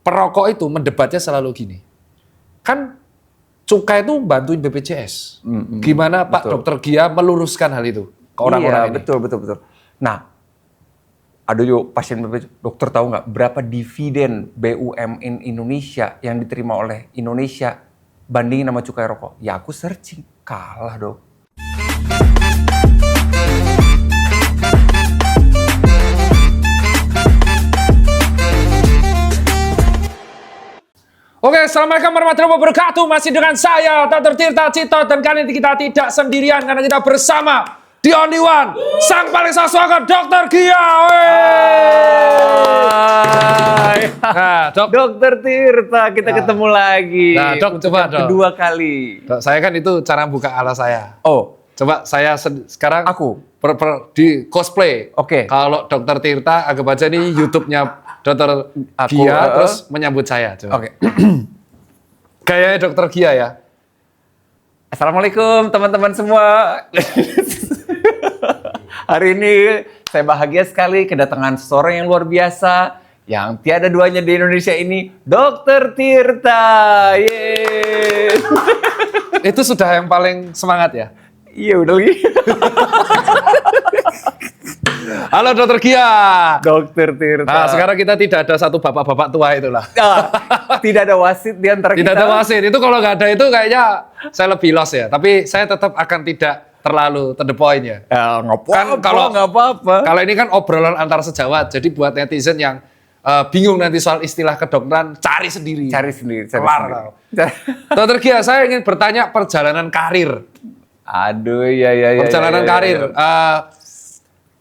perokok itu mendebatnya selalu gini. Kan cukai itu bantuin BPJS. Gimana Pak betul. Dokter Gia meluruskan hal itu ke orang-orang ini? Betul. Nah, ada yuk pasien BPJS, dokter tahu nggak berapa dividen BUMN Indonesia yang diterima oleh Indonesia bandingin sama cukai rokok? Ya aku searching, kalah dong. Oke, assalamualaikum warahmatullahi wabarakatuh. Masih dengan saya, Dr. Tirta Cito. Dan kali ini kita tidak sendirian karena kita bersama the only one, sang paling saswaka, Dr. Gia. Nah, Dokter Tirta, kita ketemu lagi. Nah, Dok, coba Dok. Kedua kali. Dok, saya kan itu cara buka ala saya. Oh, Coba saya sekarang aku di cosplay. Oke. Kalau Dr. Tirta, anggap aja ini YouTube-nya Dr. Aku, Gia, terus menyambut saya. Coba. Oke. Gayanya Dr. Gia ya. Assalamualaikum teman-teman semua. Hari ini saya bahagia sekali kedatangan seseorang yang luar biasa, yang tiada duanya di Indonesia ini, Dokter Tirta. Yeay. Itu sudah yang paling semangat ya? Iya udah lagi. Halo Dr. Gia. Dokter Tirta. Nah, sekarang kita tidak ada satu bapak-bapak tua itulah. Tidak ada wasit di antara Tidak kita. ada wasit. Itu kalau nggak ada itu kayaknya saya lebih lost ya. Tapi saya tetap akan tidak terlalu to the point ya. Ya, nggak apa-apa, Kan kalau nggak apa-apa. Kalau ini kan obrolan antar sejawat. Jadi buat netizen yang bingung nanti soal istilah kedokteran, cari sendiri. Cari sendiri. Kelar. Dr. Gia, saya ingin bertanya perjalanan karir. Aduh, ya. Perjalanan karir.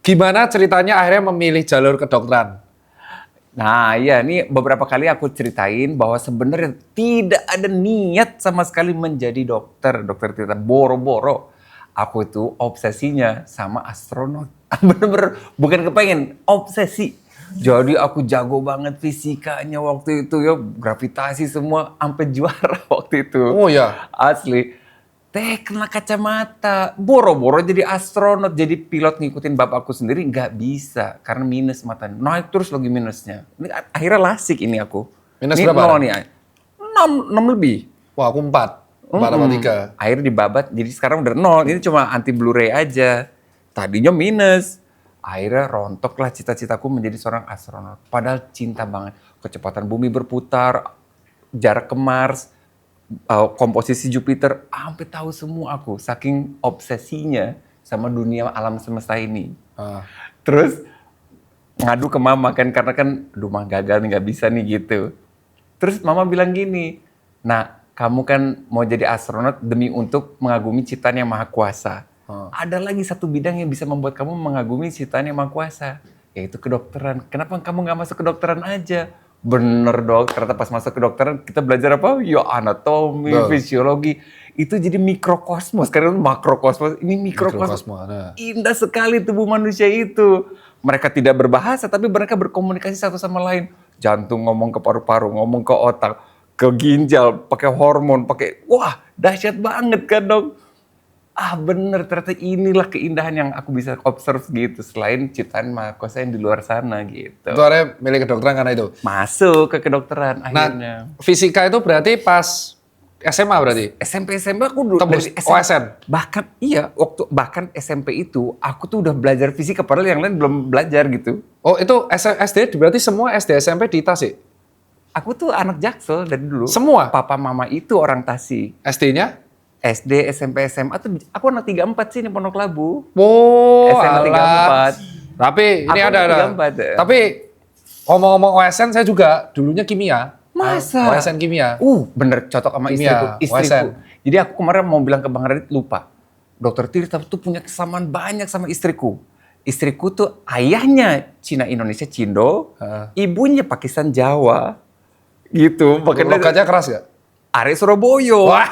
Gimana ceritanya akhirnya memilih jalur kedokteran? Nah, iya, ini beberapa kali aku ceritain bahwa sebenarnya tidak ada niat sama sekali menjadi dokter Tirta. Boro-boro. Aku itu obsesinya sama astronot. Bener-bener bukan kepengen, obsesi. Jadi aku jago banget fisikanya waktu itu ya, gravitasi semua, sampai juara waktu itu. Oh ya. Asli. Kena kacamata, boro-boro jadi astronot, jadi pilot ngikutin bapakku sendiri nggak bisa karena minus matanya, naik terus lagi minusnya. Ini akhirnya lasik ini aku. Minus ini berapa? 0 nih, 6 lebih. Wah, aku 4 sama 3. Akhirnya dibabat, jadi sekarang udah 0. Ini cuma anti Blu-ray aja. Tadinya minus. Akhirnya rontoklah cita-citaku menjadi seorang astronot. Padahal cinta banget. Kecepatan bumi berputar, jarak ke Mars, komposisi Jupiter, sampai tahu semua aku. Saking obsesinya sama dunia alam semesta ini. Terus ngadu ke mama kan, karena kan, aduh mah gagal nih, nggak bisa nih gitu. Terus mama bilang gini, nah kamu kan mau jadi astronot demi untuk mengagumi ciptaan yang maha kuasa. Ada lagi satu bidang yang bisa membuat kamu mengagumi ciptaan yang maha kuasa, yaitu kedokteran. Kenapa kamu nggak masuk kedokteran aja? Bener dok, ternyata pas masuk kedokteran kita belajar apa? Ya anatomi, fisiologi. Itu jadi mikrokosmos, karena makrokosmos, ini mikrokosmos. Indah sekali tubuh manusia itu. Mereka tidak berbahasa, tapi mereka berkomunikasi satu sama lain. Jantung ngomong ke paru-paru, ngomong ke otak, ke ginjal, pakai hormon, pakai, wah dahsyat banget kan dok. Bener, ternyata inilah keindahan yang aku bisa observe gitu. Selain ciptaan maha kuasa yang di luar sana gitu. Itu akhirnya milih kedokteran karena itu? Masuk ke kedokteran akhirnya. Nah, fisika itu berarti pas SMA berarti? SMP aku dulu tembus dari OSN? Bahkan SMP itu aku tuh udah belajar fisika padahal yang lain belum belajar gitu. Oh itu SD berarti semua SD SMP di Tasik? Aku tuh anak Jaksel dari dulu. Semua? Papa mama itu orang Tasik. SD-nya? SD, SMP, SMA tuh aku anak 34 sih di Pondok Labu. Oh, SMA 34. Tapi ini Aku ada. 34, ya. Tapi ngomong-ngomong OSN saya juga dulunya kimia. Masa? OSN kimia. Bener cocok sama Kimia, istriku. OSN. Jadi aku kemarin mau bilang ke Bang Radit, lupa. Dokter Tirta tuh punya kesamaan banyak sama istriku. Istriku tuh ayahnya Cina Indonesia Cindo, ibunya Pakistan Jawa. Gitu. Logatnya keras gak? Are Surabaya.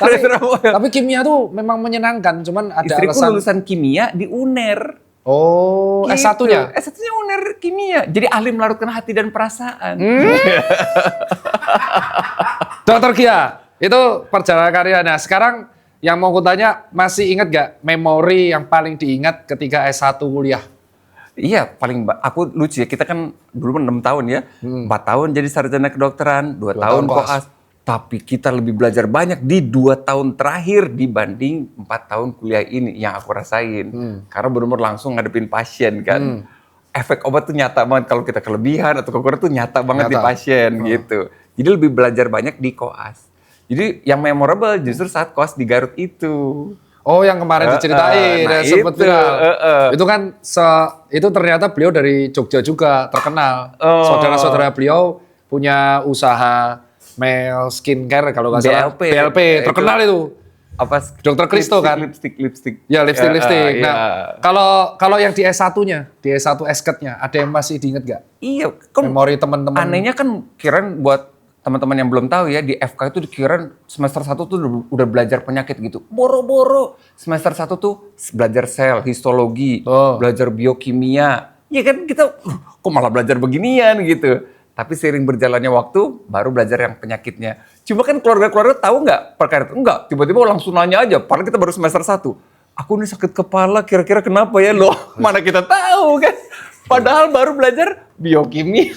Tapi kimia tuh memang menyenangkan, cuman ada Istriku alasan. lulusan kimia di UNER. Oh, Gitu. S1-nya? S1-nya UNER kimia. Jadi ahli melarutkan hati dan perasaan. Dokter Gia, itu perjalanan karir. Nah, sekarang yang mau kutanya, masih ingat gak memori yang paling diingat ketika S1 kuliah? Iya, aku lucu ya, kita kan dulu 6 tahun ya, 4 tahun jadi sarjana kedokteran, 2 tahun koas. Tapi kita lebih belajar banyak di 2 tahun terakhir dibanding 4 tahun kuliah ini yang aku rasain. Karena benar-benar langsung ngadepin pasien kan. Efek obat tuh nyata banget, kalau kita kelebihan atau kekurangan tuh nyata banget di pasien gitu. Jadi lebih belajar banyak di koas. Jadi yang memorable justru saat koas di Garut itu. Oh, yang kemarin diceritain, nah sempat itu, viral. Itu kan, itu ternyata beliau dari Jogja juga terkenal. Saudara-saudara beliau punya usaha Mel Skincare kalau nggak salah. BLP, terkenal itu. Apa? Dokter Kristo kan? Lipstick. Ya, lipstick. Nah, ya. kalau yang di S1-nya, di S1 SKET-nya, ada yang masih diinget nggak? Iya, kan Memori teman-teman. anehnya kan kirain buat teman-teman yang belum tahu ya, di FK itu dikirain semester 1 tuh udah belajar penyakit gitu. Boro-boro. Semester 1 tuh belajar sel, histologi, belajar biokimia. Ya kan kita, kok malah belajar beginian gitu. Tapi seiring berjalannya waktu, baru belajar yang penyakitnya. Cuma kan keluarga-keluarga tahu nggak perkara itu? Enggak, tiba-tiba langsung nanya aja. Padahal kita baru semester 1. Aku nih sakit kepala, kira-kira kenapa ya? Loh, mana kita tahu kan? Padahal baru belajar biokimia,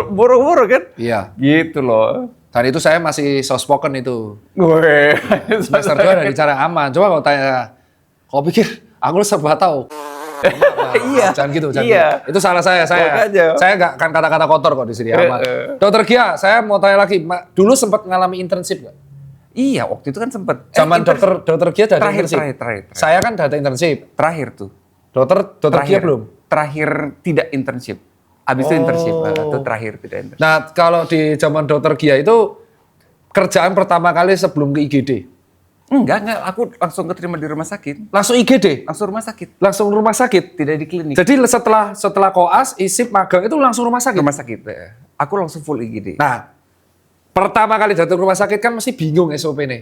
boro-boro kan? Iya. Gitu loh. Dan itu saya masih soft spoken itu. Gue. Semester 2 dari cara aman. Coba kalau tanya, kau pikir aku serba tahu? Iya. Jangan gitu. Iya. Itu salah saya. Saya nggak akan kata-kata kotor kok di sini, aman. Dokter Gia, saya mau tanya lagi. Dulu sempat ngalami internship nggak? Iya, waktu itu kan sempat. Zaman dokter Gia ada internship. Terakhir. Saya kan ada internship. Terakhir tuh. Dokter Gia belum? Terakhir tidak internship. Abis itu internship. Itu terakhir tidak internship. Nah, kalau di zaman dokter Gia itu kerjaan pertama kali sebelum ke IGD? Enggak. Aku langsung keterima di rumah sakit. Langsung IGD? Langsung rumah sakit. Langsung rumah sakit? Tidak di klinik. Jadi setelah koas, isip, magang itu langsung rumah sakit? Rumah sakit. Aku langsung full IGD. Nah, pertama kali datang ke rumah sakit kan masih bingung SOP nih.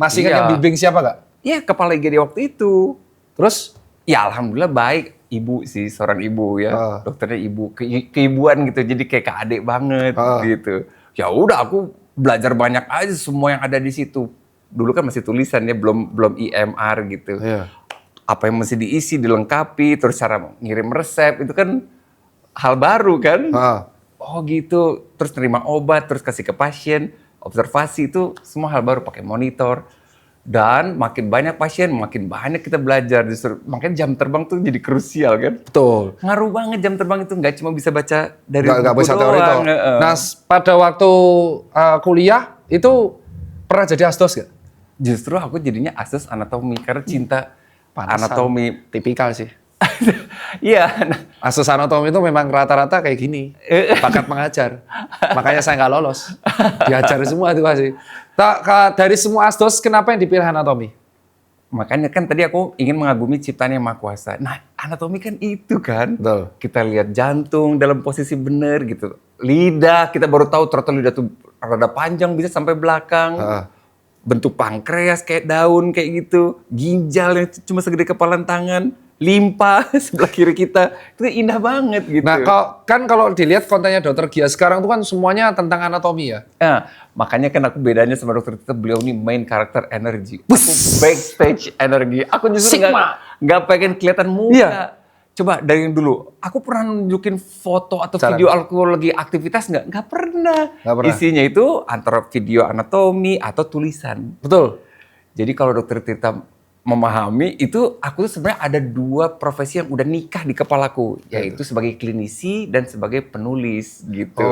Masih ingat yang bimbing siapa nggak? Iya, kepala IGD waktu itu. Terus? Ya alhamdulillah baik. Ibu sih, seorang ibu ya. Dokternya ibu, keibuan gitu. Jadi kayak ke adik banget gitu. Ya udah aku belajar banyak aja semua yang ada di situ. Dulu kan masih tulisan ya, belum IMR gitu. Iya. Apa yang mesti diisi, dilengkapi, terus cara ngirim resep, itu kan hal baru kan. Oh gitu, terus terima obat, terus kasih ke pasien, observasi, itu semua hal baru, pakai monitor. Dan makin banyak pasien, makin banyak kita belajar. Justru makanya jam terbang tuh jadi krusial kan. Betul. Ngaruh banget jam terbang itu, nggak cuma bisa baca dari nggak buku bisa teori doang. Nah, pada waktu kuliah itu pernah jadi asdos nggak? Justru aku jadinya asdos anatomi karena cinta anatomi. Tipikal sih. Iya. Asdos anatomi itu memang rata-rata kayak gini, bakat mengajar. Makanya saya nggak lolos. Diajar semua itu pasti. Dari semua asdos, kenapa yang dipilih anatomi? Makanya kan tadi aku ingin mengagumi ciptaan yang Maha Kuasa. Nah, anatomi kan itu kan. Betul. Kita lihat jantung dalam posisi benar gitu. Lidah, kita baru tahu ternyata lidah tuh rada panjang bisa sampai belakang. Bentuk pankreas kayak daun kayak gitu. Ginjal yang cuma segede kepalan tangan. Limpa sebelah kiri kita. Itu indah banget gitu. Nah, kalau dilihat kontennya Dokter Gia sekarang tuh kan semuanya tentang anatomi ya. Nah, makanya kan aku bedanya sama Dokter Tita, beliau ini main karakter energi. Aku backstage energi. Aku justru nggak pengen kelihatan muka. Iya. Coba dari yang dulu, aku pernah nunjukin foto atau video aku lagi aktivitas nggak? Nggak pernah. Isinya itu antara video anatomi atau tulisan. Betul. Jadi kalau Dokter Tirta memahami itu, aku tuh sebenarnya ada 2 profesi yang udah nikah di kepalaku, yaitu sebagai klinisi dan sebagai penulis gitu.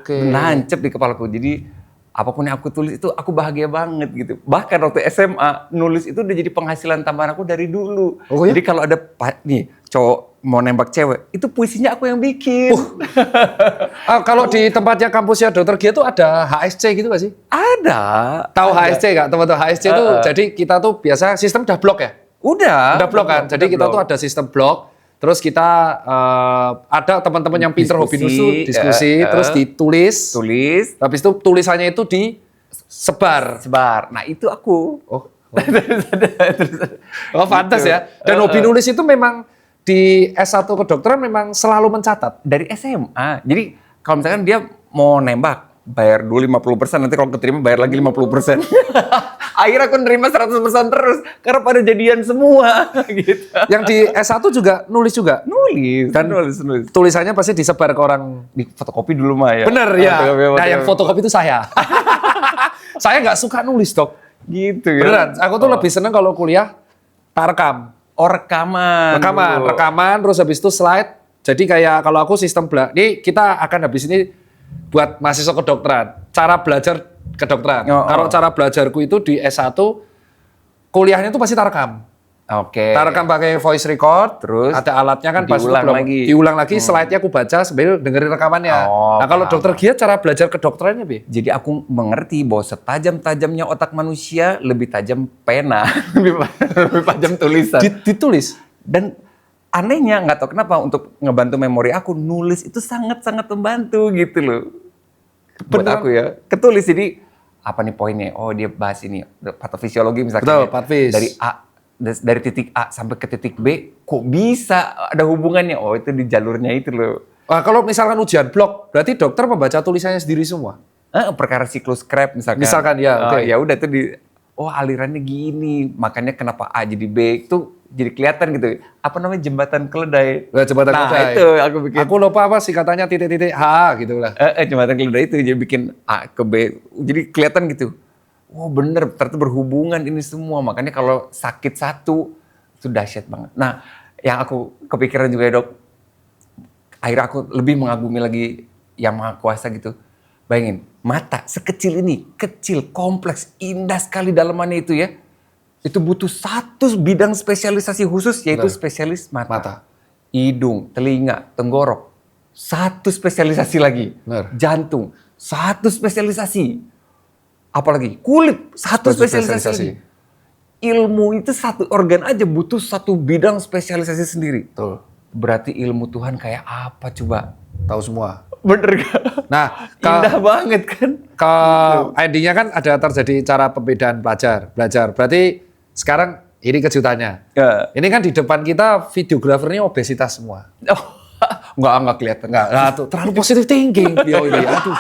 Nancep di kepalaku. Jadi apapun yang aku tulis itu aku bahagia banget gitu. Bahkan waktu SMA nulis itu udah jadi penghasilan tambahan aku dari dulu. Jadi kalau ada nih cowok mau nembak cewek, itu puisinya aku yang bikin. Kalau di tempatnya kampusnya Dokter Gia tuh ada HSC gitu nggak sih? Ada. Tahu HSC nggak? Teman-teman HSC itu jadi kita tuh biasa sistem udah blok ya? Udah blok kan. Jadi kita tuh ada sistem blok. Terus kita ada teman-teman yang pinter hobi nulis diskusi, terus ditulis. Habis itu tulisannya itu disebar. Nah itu aku. Pantas ya. Dan hobi nulis itu memang di S1 kedokteran memang selalu mencatat. Dari SMA. Jadi kalau misalkan dia mau nembak, bayar dulu 50%, nanti kalau keterima bayar lagi 50%. Akhirnya aku nerima 100% terus karena pada jadian semua gitu. Yang di S1 juga nulis juga? Nulis. Tulisannya pasti disebar ke orang. Di fotokopi dulu mah ya. Bener ya. Nah yang fotokopi itu saya. Saya nggak suka nulis dok. Gitu ya. Beneran, aku tuh lebih seneng kalau kuliah tak rekam. Oh rekaman. Rekaman, terus habis itu slide. Jadi kayak kalau aku sistem ini kita akan habis ini buat mahasiswa kedokteran. Cara belajar kedokteran. Kalau cara belajarku itu di S1, kuliahnya itu pasti tak rekam. Oke. Tak rekam pakai voice record, terus ada alatnya kan pas diulang lagi. Slide-nya aku baca sambil dengerin rekamannya. Nah kalau dokter giat cara belajar kedokterannya, Bi? Jadi aku mengerti bahwa setajam-tajamnya otak manusia lebih tajam pena, lebih tajam tulisan. Ditulis. Dan anehnya nggak tahu kenapa untuk ngebantu memori aku nulis itu sangat-sangat membantu gitu loh. Buat aku ya. Ketulis jadi apa nih poinnya? Oh dia bahas ini patofisiologi misalnya. Betul, patfis. Dari titik A sampai ke titik B, kok bisa ada hubungannya? Oh itu di jalurnya itu loh. Nah, kalau misalkan ujian blok, berarti dokter membaca tulisannya sendiri semua? Perkara siklus Krebs misalkan. Misalkan ya, oke. Ya udah tuh alirannya gini, makanya kenapa A jadi B itu jadi kelihatan gitu. Apa namanya jembatan keledai? Jembatan keledai. Nah itu aku bikin. Aku lupa apa sih katanya titik-titik H gitu lah. Jembatan keledai itu jadi bikin A ke B, jadi kelihatan gitu. Oh bener, ternyata berhubungan ini semua. Makanya kalau sakit satu, itu dahsyat banget. Nah, yang aku kepikiran juga ya dok, akhirnya aku lebih mengagumi lagi yang Maha Kuasa gitu. Bayangin, mata sekecil ini, kecil, kompleks, indah sekali dalamannya itu ya. Itu butuh satu bidang spesialisasi khusus, yaitu spesialis mata. Hidung, telinga, tenggorok. Satu spesialisasi lagi. Jantung, satu spesialisasi. Apalagi kulit, satu spesialisasi. Ilmu itu satu organ aja butuh satu bidang spesialisasi sendiri. Betul. Berarti ilmu Tuhan kayak apa coba? Tahu semua. Bener gak? Nah, indah banget kan? endingnya kan ada terjadi cara pembedaan belajar. Berarti sekarang ini kejutannya. Ini kan di depan kita videografernya obesitas semua. Enggak kelihatan. Enggak, terlalu positive thinking beliau ini. Aduh.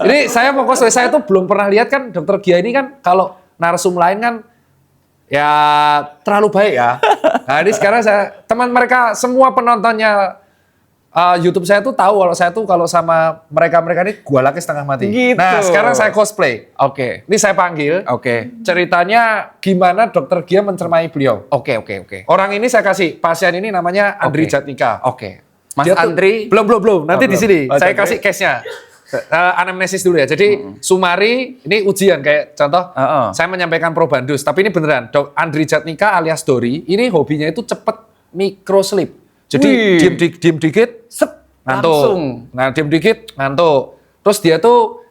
Ini saya tuh belum pernah lihat kan dokter Gia ini kan kalau narsum lain kan ya terlalu baik ya. Nah ini sekarang teman mereka semua penontonnya YouTube saya tuh tahu kalau saya tuh kalau sama mereka ini gua laki setengah mati. Gitu. Nah sekarang saya cosplay. Oke. Ini saya panggil. Oke. Ceritanya gimana dokter Gia mencermai beliau. Oke. Orang ini saya kasih pasien ini namanya Andri Jatnika. Oke. Mas Andri? Belum. Nanti di sini. Saya Okay. kasih case-nya. Anamnesis dulu ya. Jadi sumari, ini ujian kayak contoh. Saya menyampaikan probandus. Tapi ini beneran. Dok Andri Jatnika alias Dori, ini hobinya itu cepet micro sleep. Jadi diem dikit, ngantuk. Langsung. Nah diem dikit, ngantuk. Terus dia tuh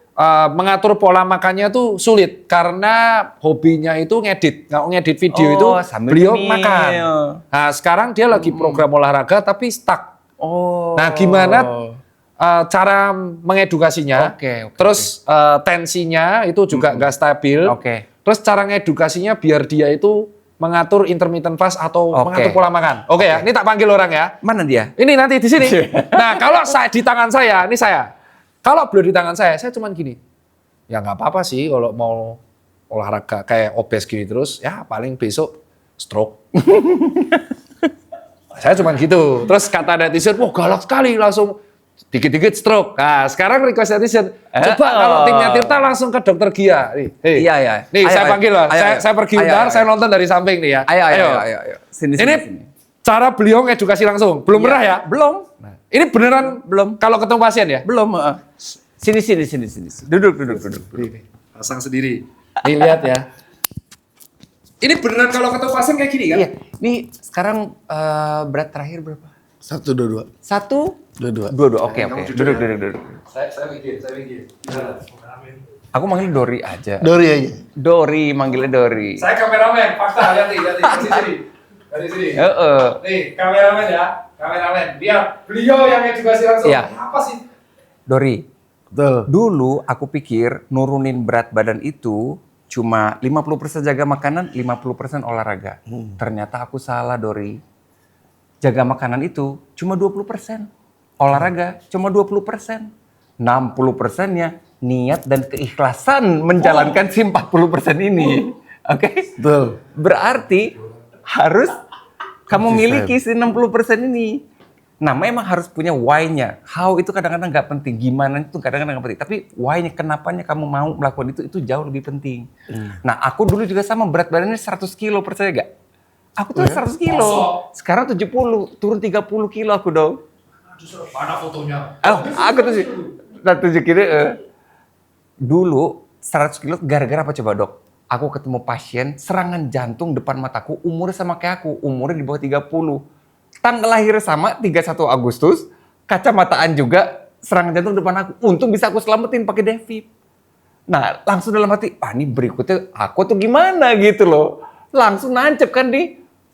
mengatur pola makannya tuh sulit. Karena hobinya itu ngedit. Ngedit video itu beliau makan. Nah sekarang dia lagi program olahraga tapi stuck. Nah, gimana cara mengedukasinya? Terus tensinya itu juga nggak stabil. Terus cara ngedukasinya biar dia itu mengatur intermittent fast atau mengatur pola makan. Ya, ini tak panggil orang ya. Mana dia? Ini nanti di sini. Nah, kalau di tangan saya, ini saya. Kalau beliau di tangan saya cuman gini. Ya nggak apa-apa sih kalau mau olahraga kayak obes gini terus, ya paling besok stroke. Saya cuma gitu. Terus kata netizen, wah galak sekali langsung dikit-dikit stroke. Nah sekarang request netizen, coba kalau timnya Tirta langsung ke dokter Gia. Nih, Iya. Nih saya panggil lah. Saya pergi bentar, saya nonton dari samping nih ya. Ayo. Sini. Cara beliau ngedukasi langsung. Belum pernah ya? Belum. Nah, ini beneran belum. Kalau ketemu pasien ya? Belum. Sini. Duduk. Pasang sendiri. Nih lihat ya. Ini beneran kalau ketemu pasien kayak gini kan? Iya. Ini sekarang berat terakhir berapa? 122. 22. Oke. Duduk. Saya mikir. Aku manggil Dori aja. Dori aja. Dori, manggilnya Dori. Saya kameramen, fakta lihat nih, dari sini. Nih, kameramen ya. Lihat, beliau yang edukasi langsung. Iya. Apa sih? Dori. Betul. Dulu aku pikir nurunin berat badan itu cuma 50% jaga makanan, 50% olahraga. Ternyata aku salah, Dori. Jaga makanan itu cuma 20%. Olahraga cuma 20%. 60%-nya niat dan keikhlasan menjalankan si 40% ini. Oke? Betul. Berarti harus kamu miliki si 60% ini. Nah, memang harus punya why-nya. How itu kadang-kadang nggak penting. Gimana itu kadang-kadang nggak penting. Tapi why-nya, kenapanya kamu mau melakukan itu jauh lebih penting. Nah, aku dulu juga sama, berat badannya 100 kilo, percaya gak? Aku tuh 100 kilo. Sekarang 70, turun 30 kilo aku dong. Mana fotonya? Oh, aku tuh 7 kilo. Dulu 100 kilo gara-gara apa coba, Dok? Aku ketemu pasien serangan jantung depan mataku, umurnya sama kayak aku, umurnya di bawah 30. Tanggal lahir sama 31 Agustus, kacamataan juga, serangan jantung depan aku. Untung bisa aku selamatin pakai Devip. Nah, langsung dalam hati, ini berikutnya aku tuh gimana gitu loh. Langsung nancep kan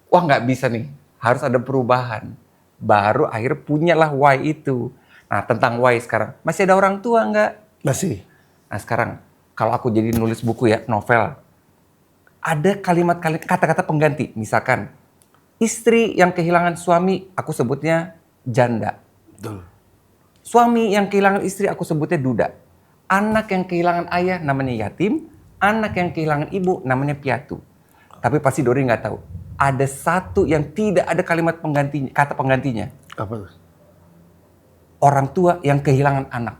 wah nggak bisa nih, harus ada perubahan. Baru akhirnya punyalah why itu. Nah, tentang why sekarang, masih ada orang tua nggak? Masih. Nah sekarang, kalau aku jadi nulis buku ya, novel, ada kalimat-kalimat, kata-kata pengganti. Misalkan, istri yang kehilangan suami, aku sebutnya janda. Betul. Suami yang kehilangan istri, aku sebutnya duda. Anak yang kehilangan ayah, namanya yatim. Anak yang kehilangan ibu, namanya piatu. Tapi pasti Dori nggak tahu. Ada satu yang tidak ada kalimat penggantinya, kata penggantinya. Apa tuh? Orang tua yang kehilangan anak.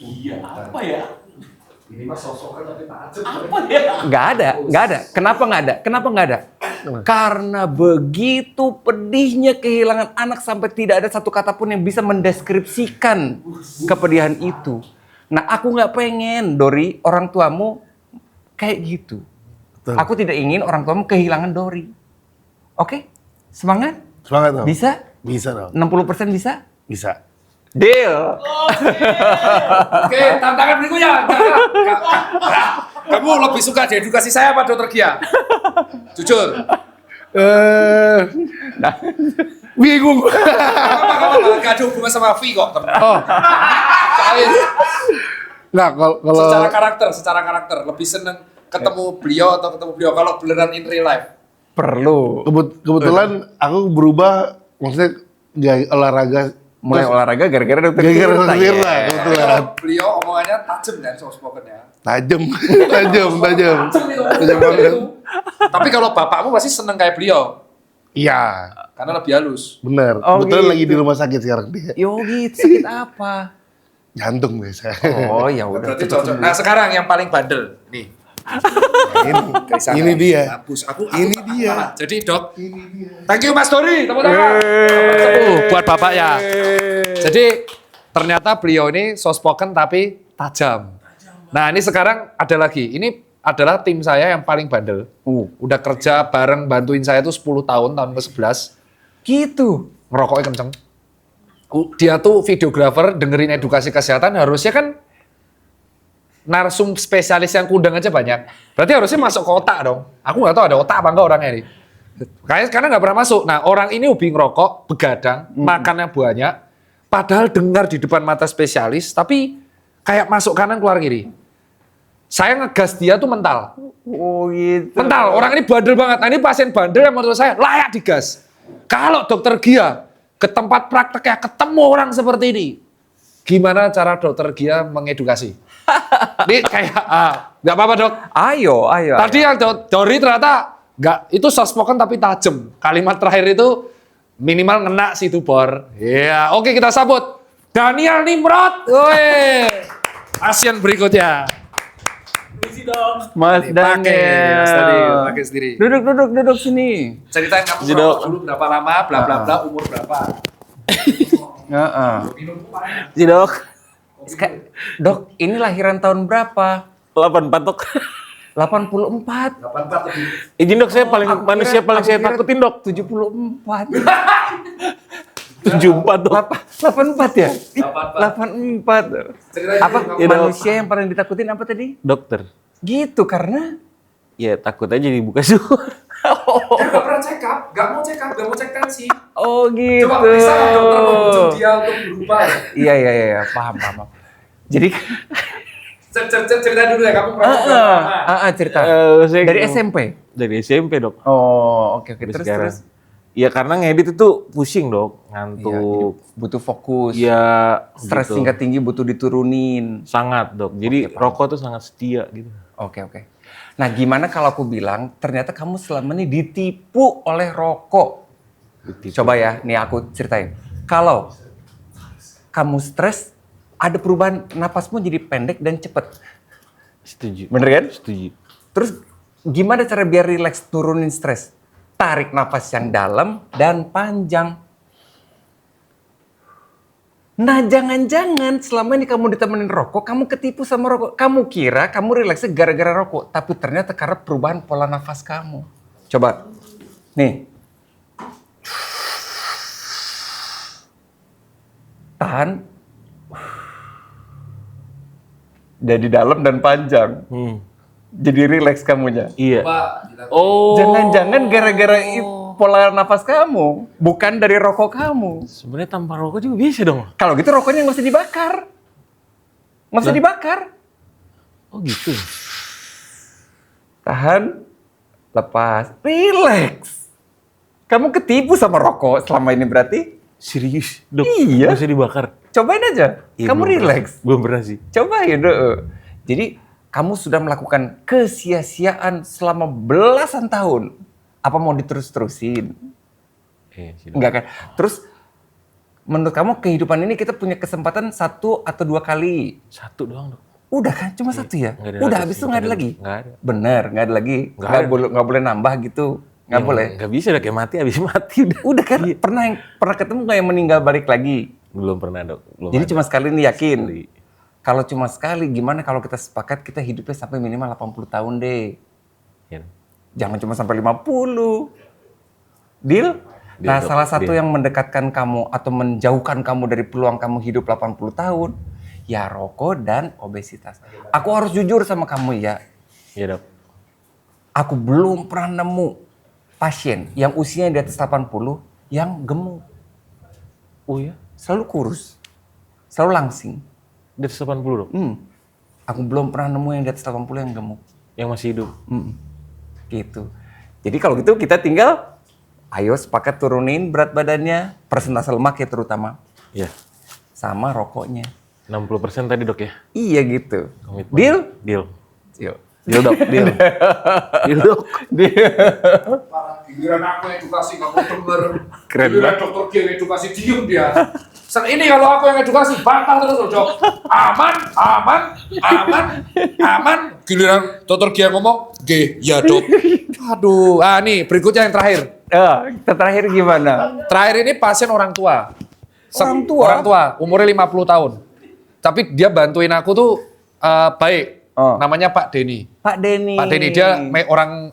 Iya, apa ya? Ini mah sosokan tapi tajam. Apa ya? Nggak ada. Kenapa nggak ada? Karena begitu pedihnya kehilangan anak sampai tidak ada satu kata pun yang bisa mendeskripsikan kepedihan itu. Nah, aku nggak pengen, Dori, orang tuamu kayak gitu. Betul. Aku tidak ingin orang tuamu kehilangan Dori. Oke? Semangat? Semangat dong. Bisa? Bisa dong. 60% bisa? Bisa. Deal! Oke, tantangan berikutnya. Kamu lebih suka diedukasi saya apa Dokter Gia? Jujur. Bingung. Apa? Gak ada hubungan sama V kok. Oh. Cair. Nah, kalau Secara karakter lebih seneng ketemu beliau atau ketemu beliau kalau beneran in real life. Perlu. kebetulan aku berubah, maksudnya gaya olahraga. Mulai olahraga gara-gara dokter Gara-gara Tirta, dokter ya. Tirta, kebetulan. Kalau beliau omongannya tajam kan, soft spoken ya. Tajam banget. Tapi kalau bapakmu pasti seneng kayak beliau, Iya, karena lebih halus. bener. Oh, Kebetulan gitu. lagi di rumah sakit sekarang dia. Yo gitu, sakit apa? Jantung biasa. Oh ya udah. Berarti cocok. Nah sekarang yang paling bandel, nih. Ini dia. Hapus. Aku Ini tak dia. kalah. Jadi dok, thank you Mas Dori, tepuk tangan. Buat bapak ya. Jadi ternyata beliau ini soft spoken tapi tajam. Nah ini sekarang ada lagi. Ini adalah tim saya yang paling bandel. Udah kerja bareng bantuin saya tuh 10 tahun ke-11. Gitu. Ngerokoknya kenceng. Dia tuh videografer, dengerin edukasi kesehatan, harusnya kan narsum spesialis yang kundang aja banyak. Berarti harusnya masuk ke otak dong. Aku nggak tahu ada otak apa enggak orangnya ini. Karena nggak pernah masuk. Nah orang ini hobi ngerokok, begadang, makannya banyak. Padahal dengar di depan mata spesialis, tapi kayak masuk kanan keluar kiri. Saya ngegas dia tuh mental. Oh gitu. Mental, orang ini bandel banget. Nah ini pasien bandel yang menurut saya layak digas. Kalau dokter Gia ke tempat prakteknya ketemu orang seperti ini, gimana cara dokter Gia mengedukasi? Ini kayak, nggak apa-apa dok. Ayo. Tadi yang Dori ternyata nggak, itu soft spoken tapi tajam. Kalimat terakhir itu minimal ngena si tubor. Iya, oke kita sambut Daniel Nimrod. Woi, pasien berikutnya. Permisi dong. Mas Daniel. Pakai sendiri. Duduk sini. Ceritain kamu Dok. ngerokok dulu berapa lama, bla bla bla, umur berapa. Heeh. Minum kemarin. Si dok. Dok, ini lahiran tahun berapa? 84 dok. 84. 84 lebih. Izin dok, saya paling Aku manusia kira- paling saya aku kira takutin dok. 74. 74 dok. 84 ya? 84. 84. Ceritain Apa dulu, Iya, Dok. manusia yang paling ditakutin apa tadi? Dokter. Gitu karena Ya takut aja dibuka suara. Dia nggak pernah check up, nggak mau cek tensi. oh gitu. Coba bisa nggak dokter membujuk dia untuk berubah ya? Iya, paham. Jadi Cerita dulu ya, kamu merokok berapa lama? cerita. Saya Dari ngomong- SMP. Dari SMP dok. Oh, oke. Sampai Terus sekarang. Ya karena ngedit itu pusing dok, Iya, ngantuk. butuh fokus. Ya Stres gitu. tingkat tinggi butuh diturunin. Sangat dok. Jadi Oke, paham. rokok tuh sangat setia gitu. Oke. Nah, gimana kalau aku bilang ternyata kamu selama ini ditipu oleh rokok? Coba ya, nih aku ceritain. Kalau kamu stres, ada perubahan napasmu jadi pendek dan cepet. Setuju. Bener kan? Setuju. Terus gimana cara biar rileks turunin stres? Tarik nafas yang dalam dan panjang. Nah, jangan-jangan selama ini kamu ditemenin rokok, kamu ketipu sama rokok. Kamu kira kamu rileksnya gara-gara rokok, tapi ternyata karena perubahan pola nafas kamu. Coba, nih. Tahan. Jadi dalam dan panjang. Jadi rileks kamunya. Iya. Oh. Jangan-jangan gara-gara pola nafas kamu, bukan dari rokok kamu. Sebenarnya tanpa rokok juga bisa dong. Kalau gitu rokoknya nggak usah dibakar. Nggak usah dibakar. Oh gitu. Tahan, lepas, relax. Kamu ketipu sama rokok selama ini berarti? Serius, Dok? Iya. Nggak usah dibakar. Cobain aja. Iya, Kamu belum relax. pernah. Belum pernah sih. Cobain dong. Jadi kamu sudah melakukan kesia-siaan selama belasan tahun. Apa mau diterus-terusin? Sih, Dok. Enggak kan? Terus menurut kamu kehidupan ini kita punya kesempatan 1 atau 2 kali? 1 doang, Dok. Udah kan? Cuma 1 ya? Nggak ada Udah lagi habis sih, itu nggak ada nggak lagi? Nggak ada. Bener, nggak ada lagi? Nggak Nggak ada. boleh, nggak boleh nambah gitu? Nggak boleh? Nggak bisa, Dok. Kayak mati, habis mati udah. Udah kan? Pernah ketemu nggak yang meninggal balik lagi? Belum pernah, Dok. Belum Jadi ada. cuma sekali nih yakin? Sekali. Kalau cuma sekali, gimana kalau kita sepakat kita hidupnya sampai minimal 80 tahun deh? Iya. Jangan cuma sampai 50. Deal? Nah, Dok. salah satu Deal. yang mendekatkan kamu atau menjauhkan kamu dari peluang kamu hidup 80 tahun, ya rokok dan obesitas. Aku harus jujur sama kamu ya, Iya, Dok. aku belum pernah nemu pasien yang usianya di atas 80 yang gemuk. Oh ya? Selalu kurus, selalu langsing. Di atas 80, Dok? Aku belum pernah nemu yang di atas 80 yang gemuk. Yang masih hidup? Gitu. Jadi kalau gitu kita tinggal, ayo sepakat turunin berat badannya, persentase lemak ya terutama, Iya. sama rokoknya. 60% tadi, Dok ya? Iya gitu. Komitmen. Deal? Deal. Yuk. Deal, Dok. Deal. Deal, Dok. Giliran aku yang edukasi kamu denger. Keren Giliran dokter Gia yang edukasi diem dia. Ini kalau aku yang edukasi bantah terus loh, Dok. Aman, aman, aman, aman. Giliran dokter Gia ngomong, G, ya Dok. Aduh, nih berikutnya yang terakhir. Kita terakhir gimana? Terakhir ini pasien orang tua. Orang tua? Orang tua, umurnya 50 tahun. Tapi dia bantuin aku tuh baik. Namanya Pak Denny. Pak Denny. Pak Denny dia orang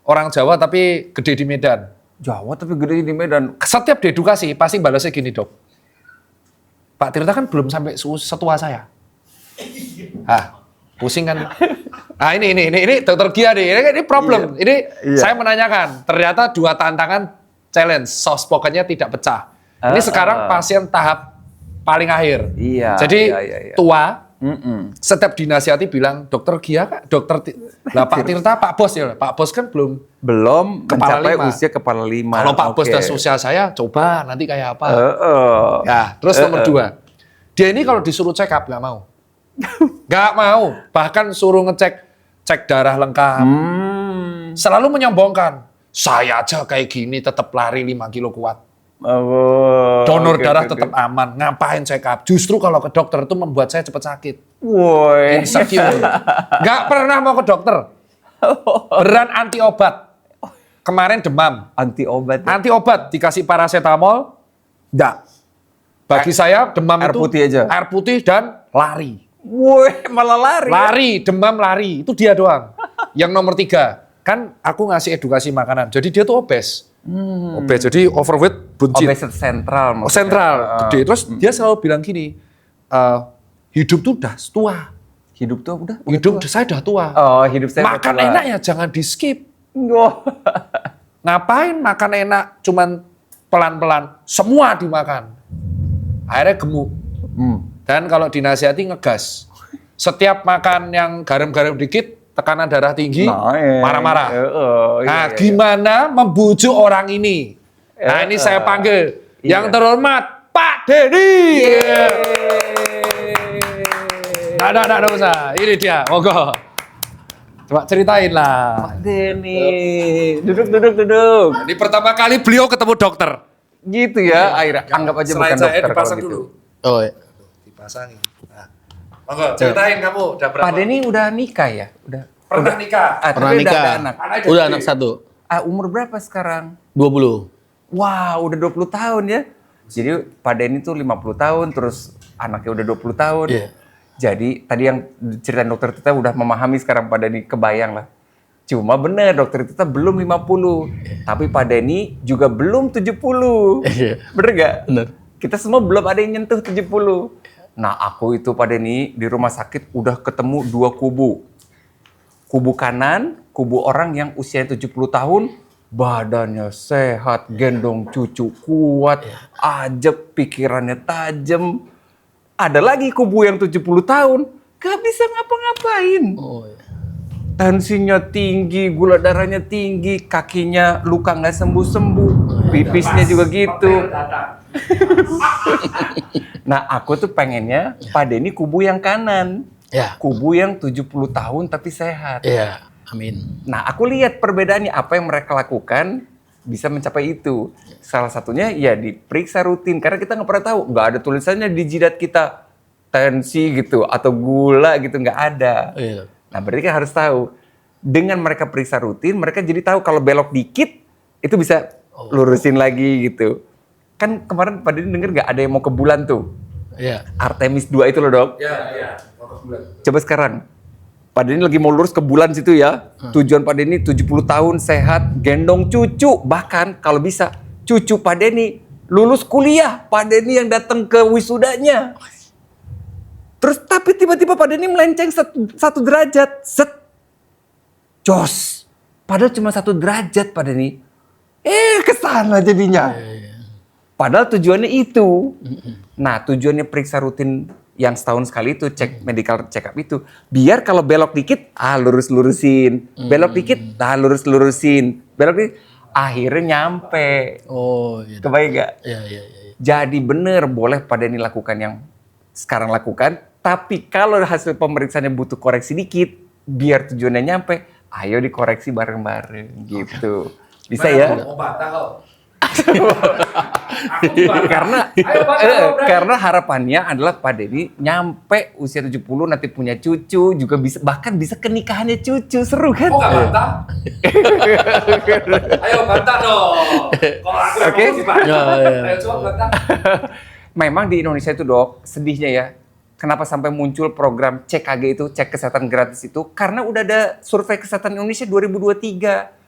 orang Jawa tapi gede di Medan. Jawa tapi gede di Medan. Setiap diedukasi pasti balasnya gini, Dok. Pak Tirta kan belum sampai setua saya. Pusing kan? Ini dokter Gia nih. Ini problem. Iya. Ini Iya. saya menanyakan. Ternyata 2 tantangan challenge soft spokennya tidak pecah. Ini sekarang pasien tahap paling akhir. Iya. Jadi iya. tua. Setiap dinasihati bilang dokter Gia kak, Pak Tirta, Pak Bos ya, Pak Bos kan belum Kepala mencapai 5. Usia kepala 5. Kalau Pak Bos Oke. dan usia saya, coba nanti kayak apa. Oh. Ya, terus nomor 2, dia ini kalau disuruh check up nggak mau, nggak mau, bahkan suruh cek darah lengkap, selalu menyombongkan, saya aja kayak gini tetap lari 5 kilo kuat. Donor darah tetap aman, ngapain check up? Justru kalau ke dokter itu membuat saya cepat sakit. Woi. Insecure. Nggak pernah mau ke dokter. Beran anti obat. Kemarin demam. Anti obat. Anti obat dikasih paracetamol, enggak. Bagi saya demam air itu putih aja? air putih dan lari. Woi, malah lari. Lari, demam lari. Itu dia doang. Yang nomor 3, kan aku ngasih edukasi makanan. Jadi dia tuh obes. Obes, jadi overweight, buncit. Obesitas sentral. maksudnya. Sentral, gede. Terus dia selalu bilang gini, hidup tuh udah tua. Hidup tuh udah Hidup saya udah tua. Oh, hidup saya Makan udah tua. enak ya jangan di skip. Wah. Ngapain makan enak cuman pelan-pelan, semua dimakan. Akhirnya gemuk. Dan kalau dinasihati ngegas. Setiap makan yang garam-garam dikit, tekanan darah tinggi, marah-marah. Nah, gimana membujuk orang ini? Nah, ini saya panggil yang terhormat Pak Denny. Nggak usah. Ini dia, monggo. Coba ceritain lah. Pak Denny, duduk. Ini pertama kali beliau ketemu dokter. Gitu ya, akhirnya anggap aja Selain bukan saya dokter dipasang kalau dulu. gitu. Oh, iya. Dipasangin. Nah. Monggo, ceritain kamu udah berapa? Pak Denny udah nikah ya? Pernah nikah. Pernah tapi udah nikah. ada anak. Udah anak 1. Umur berapa sekarang? 20. Wow, udah 20 tahun ya. Jadi Pak Denny tuh 50 tahun, terus anaknya udah 20 tahun. Iya. Jadi tadi yang ceritain dokter Tita udah memahami sekarang Pak Denny, kebayang lah. Cuma bener dokter Tita belum 50. Tapi Pak Denny juga belum 70. Iya. Bener gak? Bener. Kita semua belum ada yang nyentuh 70. Nah aku itu Pak Denny di rumah sakit udah ketemu 2 kubu. Kubu kanan, kubu orang yang usianya 70 tahun, badannya sehat, gendong cucu kuat, ajeb, pikirannya tajam. Ada lagi kubu yang 70 tahun, gak bisa ngapa-ngapain. Oh, iya. Tensinya tinggi, gula darahnya tinggi, kakinya luka nggak sembuh-sembuh, pipisnya juga gitu. Nah aku tuh pengennya Pak Denny kubu yang kanan. Ya. Kubu yang 70 tahun tapi sehat. Iya. Amin. Nah, aku lihat perbedaannya apa yang mereka lakukan bisa mencapai itu. Salah satunya ya diperiksa rutin karena kita nggak pernah tahu, nggak ada tulisannya di jidat kita tensi gitu atau gula gitu, nggak ada. Iya. Nah, berarti kan harus tahu. Dengan mereka periksa rutin, mereka jadi tahu kalau belok dikit itu bisa lurusin lagi gitu. Kan kemarin Pak Denny denger nggak ada yang mau ke bulan tuh? Iya. Artemis 2 itu loh dok. Iya. Coba sekarang, Pak Denny lagi mau lurus ke bulan situ ya. Tujuan Pak Denny 70 tahun sehat, gendong cucu. Bahkan kalau bisa cucu Pak Denny lulus kuliah. Pak Denny yang datang ke wisudanya. Terus tapi tiba-tiba Pak Denny melenceng 1 derajat. Set. Jos. Padahal cuma 1 derajat Pak Denny. Kesana jadinya. Padahal tujuannya itu. Nah tujuannya periksa rutin yang setahun sekali itu cek medical check up itu biar kalau belok dikit lurus-lurusin, belok dikit lurus-lurusin, belok dikit akhirnya nyampe. Oh, iya. Kebayang gak? Iya. Jadi bener boleh Pak Denny lakukan yang sekarang lakukan, tapi kalau hasil pemeriksaannya butuh koreksi dikit biar tujuannya nyampe, ayo dikoreksi bareng-bareng gitu. Bisa ya? Mau bantah kok. Karena harapannya adalah Pak Denny nyampe usia 70 nanti punya cucu juga bisa, bahkan bisa ke nikahannya cucu. Seru kan? Kok nggak bantah? Ayo bantah dong. Kalau aku yang Oke. ngomong sih, Pak. Ya. Ayo coba bantah. Memang di Indonesia itu dok, sedihnya ya. Kenapa sampai muncul program CKG itu, cek kesehatan gratis itu? Karena udah ada survei kesehatan Indonesia 2023.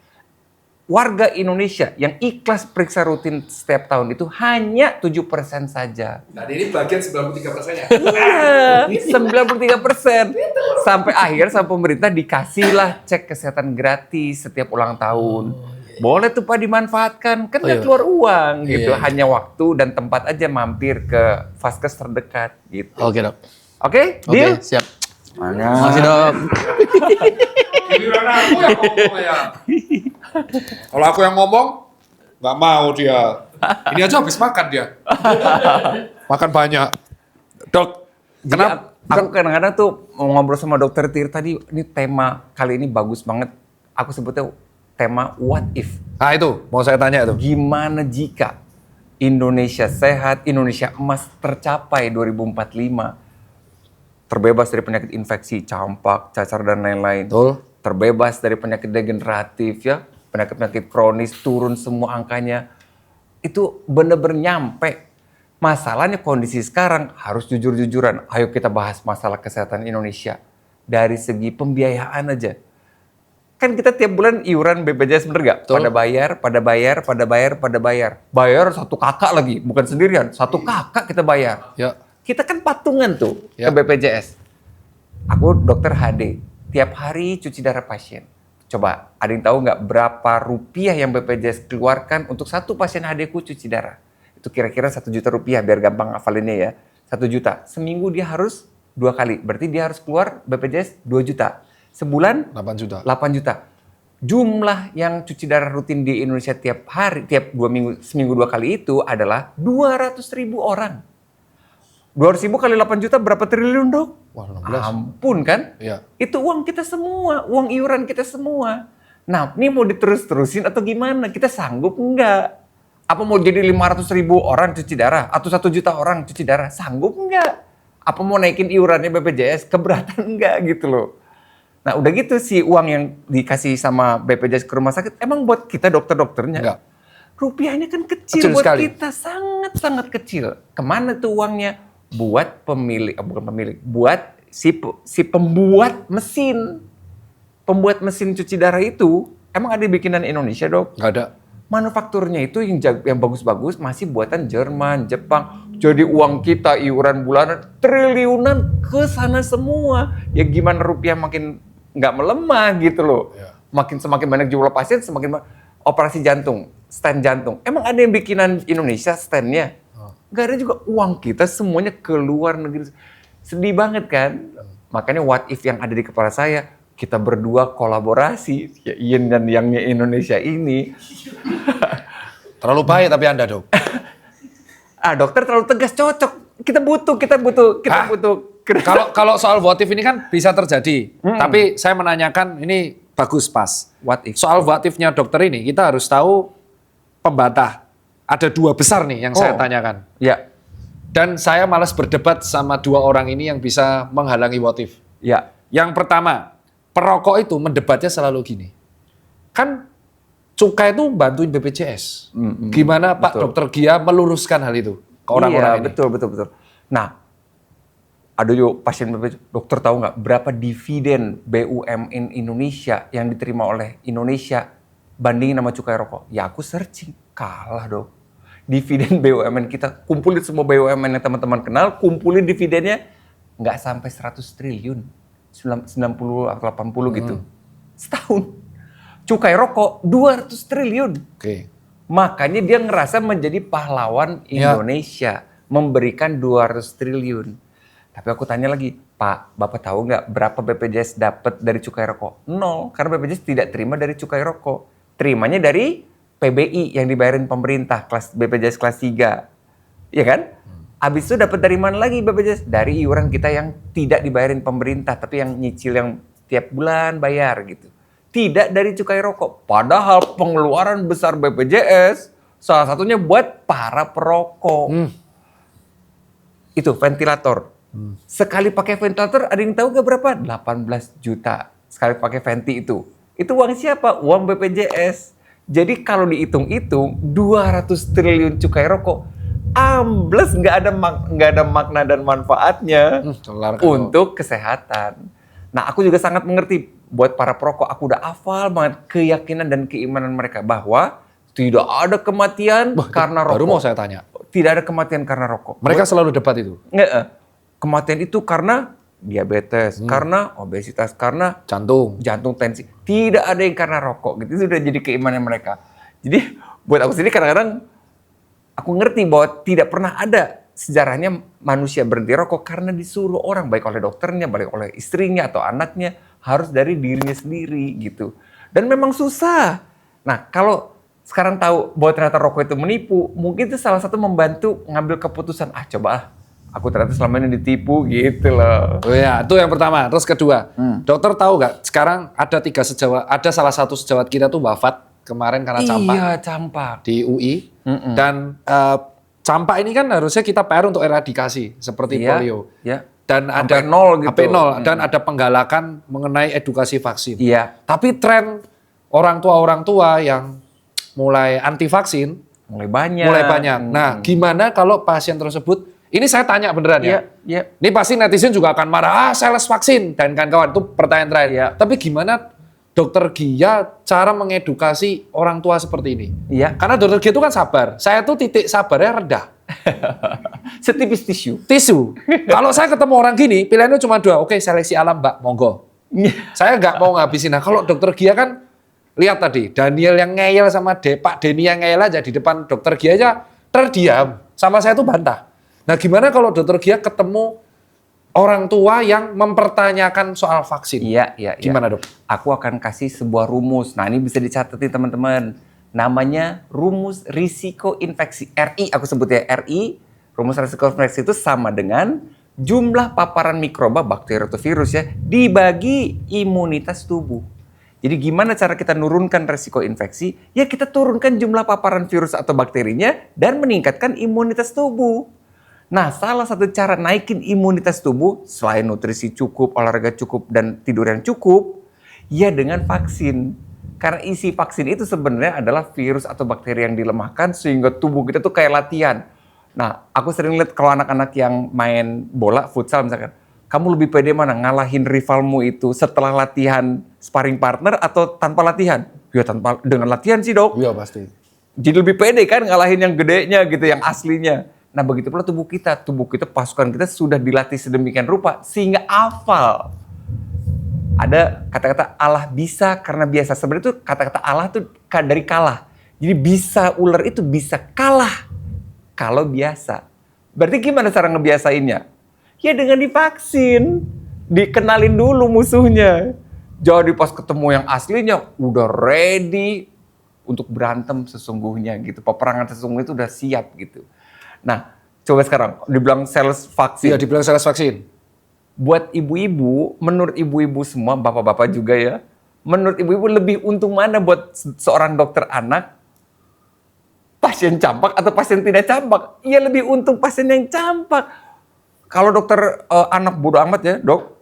Warga Indonesia yang ikhlas periksa rutin setiap tahun itu hanya 7% saja. Nah ini bagian 93%-nya. Iya, 93%. Sampai akhir sama pemerintah dikasihlah cek kesehatan gratis setiap ulang tahun. Boleh tuh Pak dimanfaatkan, kan nggak keluar uang gitu. Iya. Hanya waktu dan tempat aja mampir ke vaskes terdekat gitu. Oke, Dok. Oke, Oke, deal? siap. Mana? Makasih, Dok. Giliran aku yang ngomong ya. Kalau aku yang ngomong, nggak mau dia. Ini aja habis makan dia. Makan banyak. Dok, Jadi aku kadang-kadang tuh mau ngobrol sama dokter Tir tadi, ini tema kali ini bagus banget. Aku sebutnya tema what if. Nah itu, mau saya tanya tuh. Gimana jika Indonesia sehat, Indonesia emas tercapai 2045? Terbebas dari penyakit infeksi, campak, cacar, dan lain-lain. Betul. Terbebas dari penyakit degeneratif ya, penyakit-penyakit kronis, turun semua angkanya. Itu bener-bener nyampe. Masalahnya kondisi sekarang harus jujur-jujuran. Ayo kita bahas masalah kesehatan Indonesia. Dari segi pembiayaan aja. Kan kita tiap bulan iuran BPJS bener gak? Betul. Pada bayar. Bayar 1 kakak lagi, bukan sendirian. 1 kakak kita bayar. Ya. Kita kan patungan tuh Ya. ke BPJS. Aku dokter HD, tiap hari cuci darah pasien. Coba, ada yang tahu nggak berapa rupiah yang BPJS keluarkan untuk 1 pasien HD ku cuci darah? Itu kira-kira 1 juta rupiah, biar gampang hafalinnya ya. 1 juta. Seminggu dia harus 2 kali, berarti dia harus keluar BPJS 2 juta. Sebulan 8 juta. 8 juta. Jumlah yang cuci darah rutin di Indonesia tiap hari, tiap 2 minggu, seminggu 2 kali itu adalah 200.000 orang. 200.000 kali 8 juta berapa triliun dok? Wah, 16. Ampun kan? Iya. Itu uang kita semua, uang iuran kita semua. Nah, ini mau diterus-terusin atau gimana? Kita sanggup enggak? Apa mau jadi 500.000 orang cuci darah? Atau 1 juta orang cuci darah? Sanggup enggak? Apa mau naikin iurannya BPJS? Keberatan enggak gitu loh. Nah udah gitu sih uang yang dikasih sama BPJS ke rumah sakit, emang buat kita dokter-dokternya? Enggak. Rupiahnya kan kecil buat sekali. kita, sangat-sangat kecil. Kemana tuh uangnya? Buat pemilik, bukan pemilik, buat si pembuat mesin. Pembuat mesin cuci darah itu, emang ada bikinan Indonesia, Dok? Nggak ada. Manufakturnya itu yang bagus-bagus masih buatan Jerman, Jepang. Jadi uang kita iuran bulanan triliunan ke sana semua. Ya gimana rupiah makin nggak melemah gitu loh. Ya. Semakin banyak jumlah pasien, semakin operasi jantung, stand jantung. Emang ada yang bikinan Indonesia standnya? Nggak ada juga. Uang kita semuanya ke luar negeri. Sedih banget kan? Makanya what if yang ada di kepala saya, kita berdua kolaborasi, ya Ian dan Yangnya Indonesia ini. Terlalu baik tapi Anda, Dok. Dokter terlalu tegas, cocok. Kita butuh. Kalau soal what if ini kan bisa terjadi. Tapi saya menanyakan ini bagus pas. What if? Soal what if-nya dokter ini kita harus tahu pembatah. Ada 2 besar nih yang saya tanyakan. Ya, Dan saya malas berdebat sama 2 orang ini yang bisa menghalangi what if. ya. Yang pertama, perokok itu mendebatnya selalu gini. Kan cukai itu bantuin BPJS. Gimana Pak betul. Dokter Gia meluruskan hal itu ke orang-orang ini? Betul. Nah, ada juga pasien BPJS, dokter tahu nggak berapa dividen BUMN Indonesia yang diterima oleh Indonesia bandingin sama cukai rokok? Ya aku searching, kalah dong. Dividen BUMN kita, kumpulin semua BUMN yang teman-teman kenal, kumpulin dividennya nggak sampai 100 triliun. 90 atau 80 gitu. Setahun. Cukai rokok 200 triliun. Oke. Makanya dia ngerasa menjadi pahlawan Indonesia. Memberikan 200 triliun. Tapi aku tanya lagi, Pak, Bapak tahu nggak berapa BPJS dapat dari cukai rokok? 0, karena BPJS tidak terima dari cukai rokok. Terimanya dari PBI yang dibayarin pemerintah, BPJS kelas 3. Iya kan? Habis itu dapat dari mana lagi BPJS? Dari iuran kita yang tidak dibayarin pemerintah, tapi yang nyicil yang tiap bulan bayar gitu. Tidak dari cukai rokok. Padahal pengeluaran besar BPJS salah satunya buat para perokok. Itu ventilator. Sekali pakai ventilator ada yang tahu nggak berapa? 18 juta. Sekali pakai venti itu. Itu uang siapa? Uang BPJS. Jadi kalau dihitung-hitung 200 triliun cukai rokok ambles, nggak ada makna dan manfaatnya untuk kesehatan. Nah, aku juga sangat mengerti buat para perokok. Aku udah hafal banget keyakinan dan keimanan mereka bahwa tidak ada kematian karena rokok. Baru mau saya tanya. Tidak ada kematian karena rokok. Mereka selalu debat itu. Nggak, kematian itu karena diabetes, karena obesitas, karena Jantung. tensi. Tidak ada yang karena rokok. Gitu. Itu sudah jadi keimanan mereka. Jadi buat aku sendiri kadang-kadang aku ngerti bahwa tidak pernah ada sejarahnya manusia berhenti rokok karena disuruh orang, baik oleh dokternya, baik oleh istrinya atau anaknya, harus dari dirinya sendiri gitu. Dan memang susah. Nah, kalau sekarang tahu bahwa ternyata rokok itu menipu, mungkin itu salah satu membantu ngambil keputusan, aku ternyata selama ini ditipu gitu loh. Oh ya, itu yang pertama. Terus kedua, dokter tahu nggak? Sekarang ada 3 sejawat, ada salah satu sejawat kita tuh wafat kemarin karena campak. Iya, campak. Di UI. Dan campak ini kan harusnya kita PR untuk eradikasi seperti polio. Iya. Dan Sampai ada 0 gitu. sampai 0 dan ada penggalakan mengenai edukasi vaksin. Iya. Tapi tren orang tua yang mulai anti vaksin Mulai banyak. Nah, gimana kalau pasien tersebut, ini saya tanya beneran ya. Iya. Ini pasti netizen juga akan marah, sales vaksin dan kawan-kawan, itu pertanyaan terakhir. Iya. Tapi gimana Dokter Gia cara mengedukasi orang tua seperti ini? Iya. Karena Dokter Gia itu kan sabar. Saya tuh titik sabarnya rendah. Setipis tisu. Kalau saya ketemu orang gini, pilihannya cuma 2. Oke, seleksi alam, Mbak, monggo. Saya nggak mau ngabisin. Nah, kalau Dokter Gia kan, lihat tadi, Daniel yang ngeyel sama Pak Denny yang ngeyel aja di depan Dokter Gia aja terdiam. Sama saya tuh bantah. Nah, gimana kalau Dokter Gia ketemu orang tua yang mempertanyakan soal vaksin? Iya. Gimana, Dok? Aku akan kasih sebuah rumus. Nah, ini bisa dicatetin teman-teman. Namanya rumus risiko infeksi. RI aku sebut ya, RI. Rumus risiko infeksi itu sama dengan jumlah paparan mikroba, bakteri atau virus ya, dibagi imunitas tubuh. Jadi gimana cara kita nurunkan resiko infeksi? Ya kita turunkan jumlah paparan virus atau bakterinya dan meningkatkan imunitas tubuh. Nah, salah satu cara naikin imunitas tubuh selain nutrisi cukup, olahraga cukup, dan tidur yang cukup, ya dengan vaksin. Karena isi vaksin itu sebenarnya adalah virus atau bakteri yang dilemahkan sehingga tubuh kita tuh kayak latihan. Nah, aku sering lihat kalau anak-anak yang main bola, futsal misalkan, kamu lebih pede mana ngalahin rivalmu itu setelah latihan sparring partner atau tanpa latihan? Ya dengan latihan sih dok. Iya pasti. Jadi lebih pede kan ngalahin yang gedenya gitu, yang aslinya. Nah begitu pula tubuh kita pasukan kita sudah dilatih sedemikian rupa sehingga hafal. Ada kata-kata Allah bisa karena biasa. Sebenarnya itu kata-kata Allah tuh dari kalah. Jadi bisa, ular itu bisa kalah kalau biasa. Berarti gimana cara ngebiasainnya? Ya dengan divaksin, dikenalin dulu musuhnya. Jadi pas ketemu yang aslinya udah ready untuk berantem sesungguhnya gitu. Peperangan sesungguhnya itu udah siap gitu. Nah, coba sekarang dibilang sales vaksin. Iya, dibilang sales vaksin. Buat ibu-ibu, menurut ibu-ibu semua, bapak-bapak juga ya, menurut ibu-ibu lebih untung mana buat seorang dokter anak? Pasien campak atau pasien tidak campak? Iya lebih untung pasien yang campak. Kalau dokter anak bodo amat ya, dok,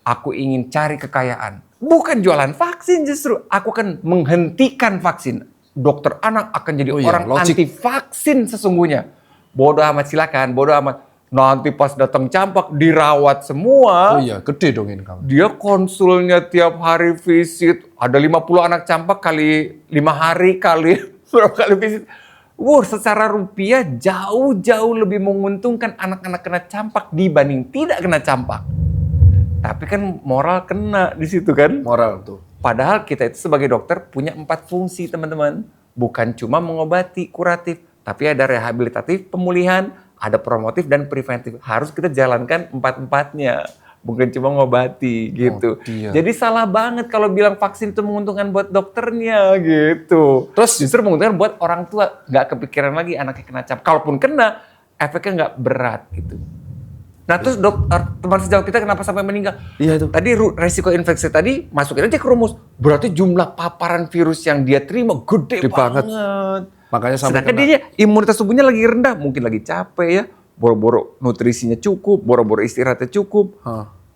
aku ingin cari kekayaan. Bukan jualan vaksin justru, aku akan menghentikan vaksin. Dokter anak akan jadi orang anti vaksin sesungguhnya. Bodo amat silakan, bodo amat. Nanti pas datang campak dirawat semua. Oh iya, gede dong ini kamu. Dia konsulnya tiap hari visit. Ada 50 anak campak kali 5 hari kali berapa kali visit. Secara rupiah jauh-jauh lebih menguntungkan anak-anak kena campak dibanding tidak kena campak. Tapi kan moral kena di situ kan. Moral tuh. Padahal kita itu sebagai dokter punya 4 fungsi teman-teman. Bukan cuma mengobati, kuratif. Tapi ada rehabilitatif, pemulihan, ada promotif dan preventif. Harus kita jalankan 4-4-nya. Bukan cuma ngobati gitu. Jadi salah banget kalau bilang vaksin itu menguntungkan buat dokternya gitu. Terus justru menguntungkan buat orang tua. Nggak kepikiran lagi anaknya kena campak. Kalaupun kena, efeknya nggak berat gitu. Nah terus teman sejauh kita kenapa sampai meninggal? Iya itu. Tadi resiko infeksi tadi masukin aja ke rumus. Berarti jumlah paparan virus yang dia terima gede banget. Makanya sampai sedangkan dia imunitas tubuhnya lagi rendah. Mungkin lagi capek ya. Boro-boro nutrisinya cukup. Boro-boro istirahatnya cukup.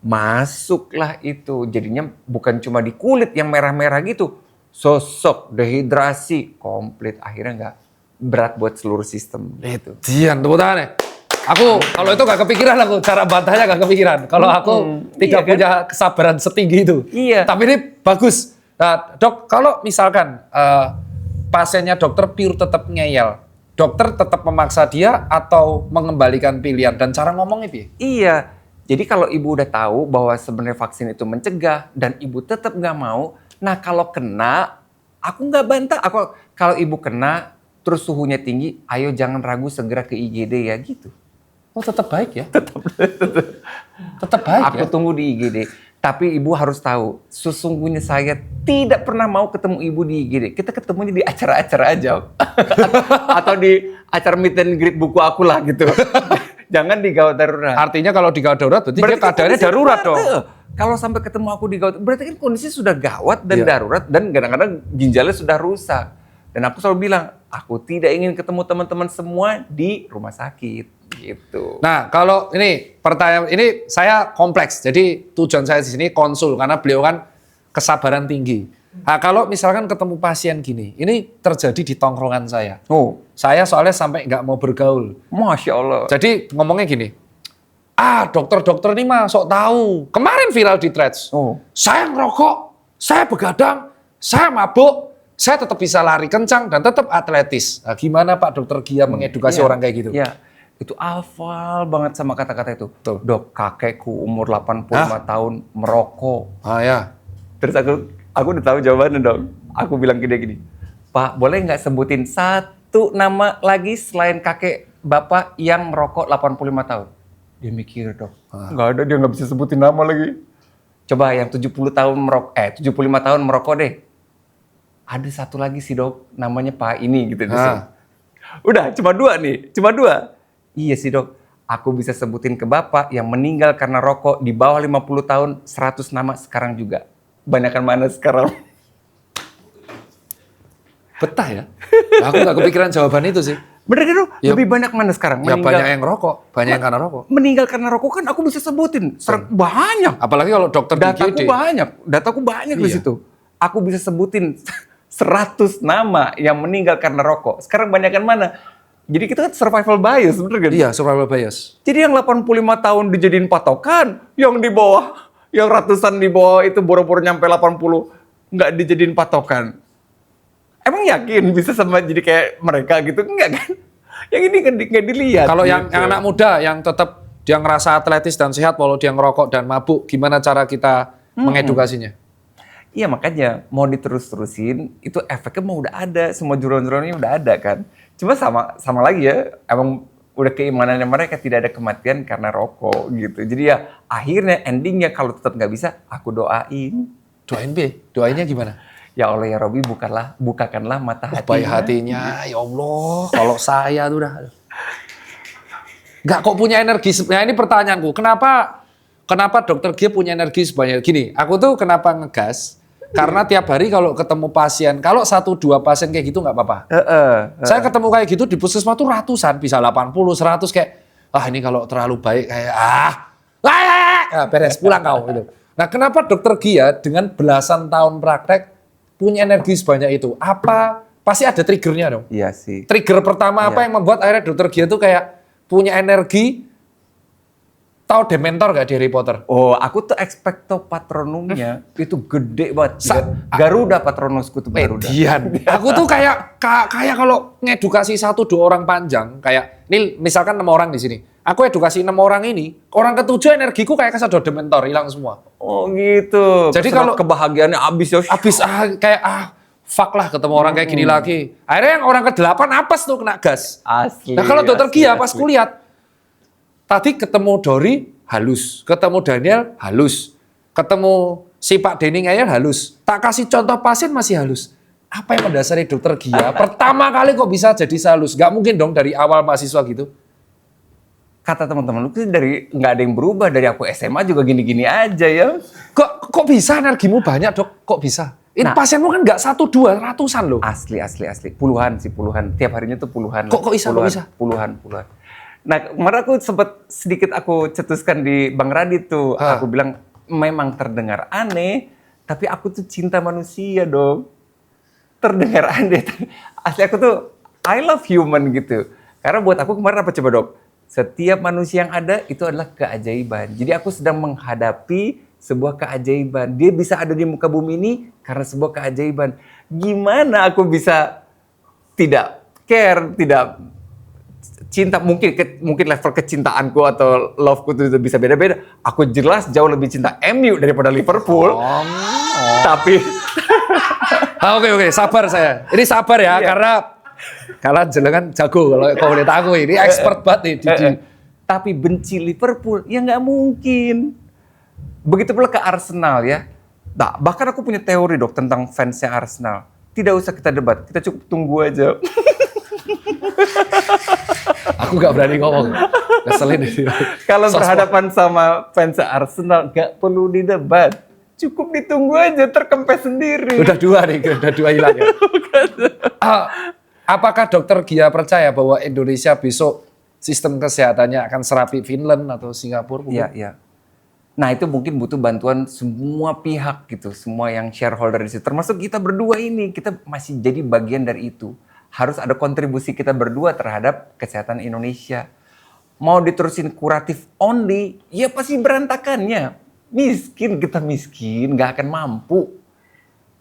Masuklah itu. Jadinya bukan cuma di kulit yang merah-merah gitu. Sosok, dehidrasi, komplit. Akhirnya nggak berat buat seluruh sistem. Gitu. Dian, tepuk tangan ya. Aku kalau itu gak kepikiran aku, cara bantahnya gak kepikiran. Kalau aku tidak punya kesabaran setinggi itu. Iya. Tapi ini bagus. Nah, dok, kalau misalkan pasiennya dokter pure tetap ngeyel, dokter tetap memaksa dia atau mengembalikan pilihan dan cara ngomongnya piye? Iya. Jadi kalau ibu udah tahu bahwa sebenarnya vaksin itu mencegah dan ibu tetap nggak mau, nah kalau kena, aku nggak bantah. Kalau ibu kena terus suhunya tinggi, ayo jangan ragu segera ke IGD ya gitu. Oh tetap baik ya? Tetap baik Aku tunggu di IGD. Tapi ibu harus tahu, sesungguhnya saya tidak pernah mau ketemu ibu di IGD. Kita ketemunya di acara-acara aja. Atau di acara meet and greet buku aku lah gitu. Jangan di gawat darurat. Artinya kalau di gawat darurat berarti dia keadaannya darurat dong. Kalau sampai ketemu aku di gawat, berarti kan kondisi sudah gawat dan darurat dan kadang-kadang ginjalnya sudah rusak. Dan aku selalu bilang, aku tidak ingin ketemu teman-teman semua di rumah sakit. Gitu. Nah, kalau ini pertanyaan ini saya kompleks. Jadi tujuan saya di sini konsul karena beliau kan kesabaran tinggi. Nah, kalau misalkan ketemu pasien gini, ini terjadi di tongkrongan saya. Saya soalnya sampai nggak mau bergaul. Masya Allah. Jadi ngomongnya gini, dokter-dokter ini mah sok tahu. Kemarin viral di Threads. Saya ngerokok, saya begadang, saya mabuk, saya tetap bisa lari kencang dan tetap atletis. Nah, gimana Pak Dokter Gia mengedukasi orang kayak gitu? Iya. Itu hafal banget sama kata-kata itu. Tuh. Dok, kakekku umur 85 tahun merokok. Ya. Terus aku udah tahu jawabannya dong. Aku bilang gini, Pak, boleh nggak sebutin satu nama lagi selain kakek Bapak yang merokok 85 tahun? Dia mikir dok, nggak ada, dia nggak bisa sebutin nama lagi. Coba yang 70 tahun 75 tahun merokok deh. Ada satu lagi sih dok, namanya Pak ini gitu. Udah, cuma 2 nih, cuma 2. Iya sih dok, Aku bisa sebutin ke Bapak yang meninggal karena rokok di bawah 50 tahun, 100 nama sekarang juga. Banyakan mana sekarang? Betah ya? Aku nggak kepikiran jawaban itu sih. Bener kan? Ya. Lebih banyak mana sekarang? Ya banyak yang rokok, banyak yang karena rokok. Meninggal karena rokok kan aku bisa sebutin. Banyak. Apalagi kalau dokter Dataku IGD. Dataku banyak di Iya. situ. Aku bisa sebutin 100 nama yang meninggal karena rokok. Sekarang banyakan mana? Jadi kita kan survival bias, bener kan? Iya, survival bias. Jadi yang 85 tahun dijadiin patokan, yang di bawah, yang ratusan di bawah itu boro-boro nyampe 80, nggak dijadiin patokan. Emang yakin bisa sama jadi kayak mereka gitu? Enggak kan? Yang ini kan nggak dilihat. Kalau yang gitu. anak muda yang tetap dia ngerasa atletis dan sehat walau dia ngerokok dan mabuk, gimana cara kita mengedukasinya? Iya makanya mau diterus-terusin itu efeknya mau udah ada, semua juruan-juruannya udah ada kan. Cuma sama lagi ya, emang udah keimanannya mereka tidak ada kematian karena rokok gitu. Jadi ya akhirnya endingnya kalau tetap nggak bisa, aku doain. Doain doainnya gimana? Ya Allah ya Robi bukakanlah mata hatinya. Baik hatinya, ya Allah. Kalau saya tuh udah nggak kok punya energi. Nah ini pertanyaanku, kenapa dokter Gia punya energi sebanyak gini? Aku tuh kenapa ngegas? Karena tiap hari kalau ketemu pasien, kalau 1-2 pasien kayak gitu nggak apa-apa. Saya ketemu kayak gitu di puskesmas tuh ratusan, bisa 80, 100 kayak, ini kalau terlalu baik kayak beres pulang kau gitu. Nah kenapa dokter Gia dengan belasan tahun praktek punya energi sebanyak itu? Apa? Pasti ada triggernya dong. Iya sih. Trigger pertama apa yang membuat akhirnya dokter Gia tuh kayak punya energi? Tahu Dementor gak di Harry Potter? Oh, aku tuh expecto patronumnya itu gede banget. Garuda Patronusku tuh Garuda. Median. Aku tuh kayak kalau ngedukasi 1-2 orang panjang, kayak ini misalkan 6 orang di sini. Aku edukasi 6 orang ini, orang ketujuh energiku kayak kesedot Dementor, hilang semua. Oh gitu. Jadi Kesedot kalau- kebahagiaannya abis ya. Abis fuck lah ketemu orang kayak gini lagi. Akhirnya yang orang ke-8 apes tuh kena gas. Asli. Nah kalau dokter asli, Gia pas asli. kulihat, tadi ketemu Dori halus, ketemu Daniel halus, ketemu si Pak Denny Ngayer halus. Tak kasih contoh pasien masih halus. Apa yang mendasari dokter Gia? Pertama kali kok bisa jadi halus? Gak mungkin dong dari awal mahasiswa gitu. Kata teman-teman lu tuh dari nggak ada yang berubah dari aku SMA juga gini-gini aja ya. Kok bisa energimu banyak dok? Kok bisa? Ini Nah. pasienmu kan nggak 1-2, ratusan loh. Asli. Puluhan. Tiap harinya tuh puluhan. Kok bisa? Puluhan. Nah, kemarin aku sempat sedikit aku cetuskan di Bang Radit tuh. Aku bilang memang terdengar aneh, tapi aku tuh cinta manusia dong. Terdengar aneh. Asli aku tuh I love human gitu. Karena buat aku kemarin apa coba dok? Setiap manusia yang ada itu adalah keajaiban. Jadi aku sedang menghadapi sebuah keajaiban. Dia bisa ada di muka bumi ini karena sebuah keajaiban. Gimana aku bisa tidak care, tidak cinta, mungkin level kecintaanku atau love-ku itu bisa beda-beda. Aku jelas jauh lebih cinta MU daripada Liverpool. Tapi Oke, sabar saya. Ini sabar ya, karena jenengan jago kalau komunitas aku ini expert banget nih. tapi benci Liverpool ya nggak mungkin. Begitu pula ke Arsenal ya. Nah, bahkan aku punya teori dok tentang fansnya Arsenal. Tidak usah kita debat, kita cukup tunggu aja. Aku gak berani ngomong. Ngeselin ini. Kalau berhadapan sama fans Arsenal, gak perlu didebat. Cukup ditunggu aja, terkempes sendiri. Udah 2 nih, udah 2 hilang ya. Apakah dokter Gia percaya bahwa Indonesia besok sistem kesehatannya akan serapi Finland atau Singapura? Iya. Nah itu mungkin butuh bantuan semua pihak gitu, semua yang shareholder di situ. Termasuk kita berdua ini, kita masih jadi bagian dari itu. Harus ada kontribusi kita berdua terhadap kesehatan Indonesia. Mau diterusin kuratif only, ya pasti berantakannya. Kita miskin, nggak akan mampu.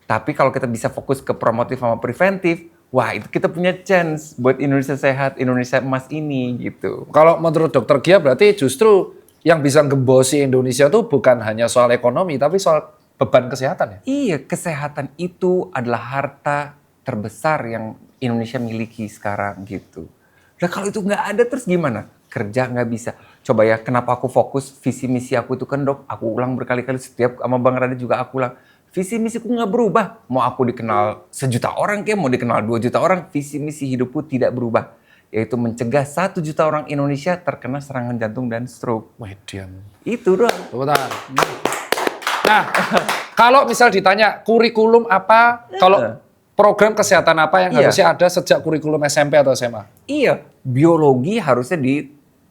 Tapi kalau kita bisa fokus ke promotif sama preventif, wah itu kita punya chance buat Indonesia sehat, Indonesia emas ini gitu. Kalau menurut dokter Gia berarti justru yang bisa ngembosi Indonesia tuh bukan hanya soal ekonomi, tapi soal beban kesehatan ya? Iya, kesehatan itu adalah harta terbesar yang Indonesia miliki sekarang gitu. Nah kalau itu nggak ada terus gimana? Kerja nggak bisa. Coba ya, kenapa aku fokus visi misi aku itu kan dok, aku ulang berkali-kali setiap sama Bang Radit juga aku ulang. Visi misiku nggak berubah. Mau aku dikenal 1 juta orang kayak, mau dikenal 2 juta orang, visi misi hidupku tidak berubah. yaitu mencegah 1 juta orang Indonesia terkena serangan jantung dan stroke. Median. Itu doang. Tepuk tangan. Nah, kalau misal ditanya kurikulum apa, kalau program kesehatan apa yang Iya. harusnya ada sejak kurikulum SMP atau SMA? Iya, biologi harusnya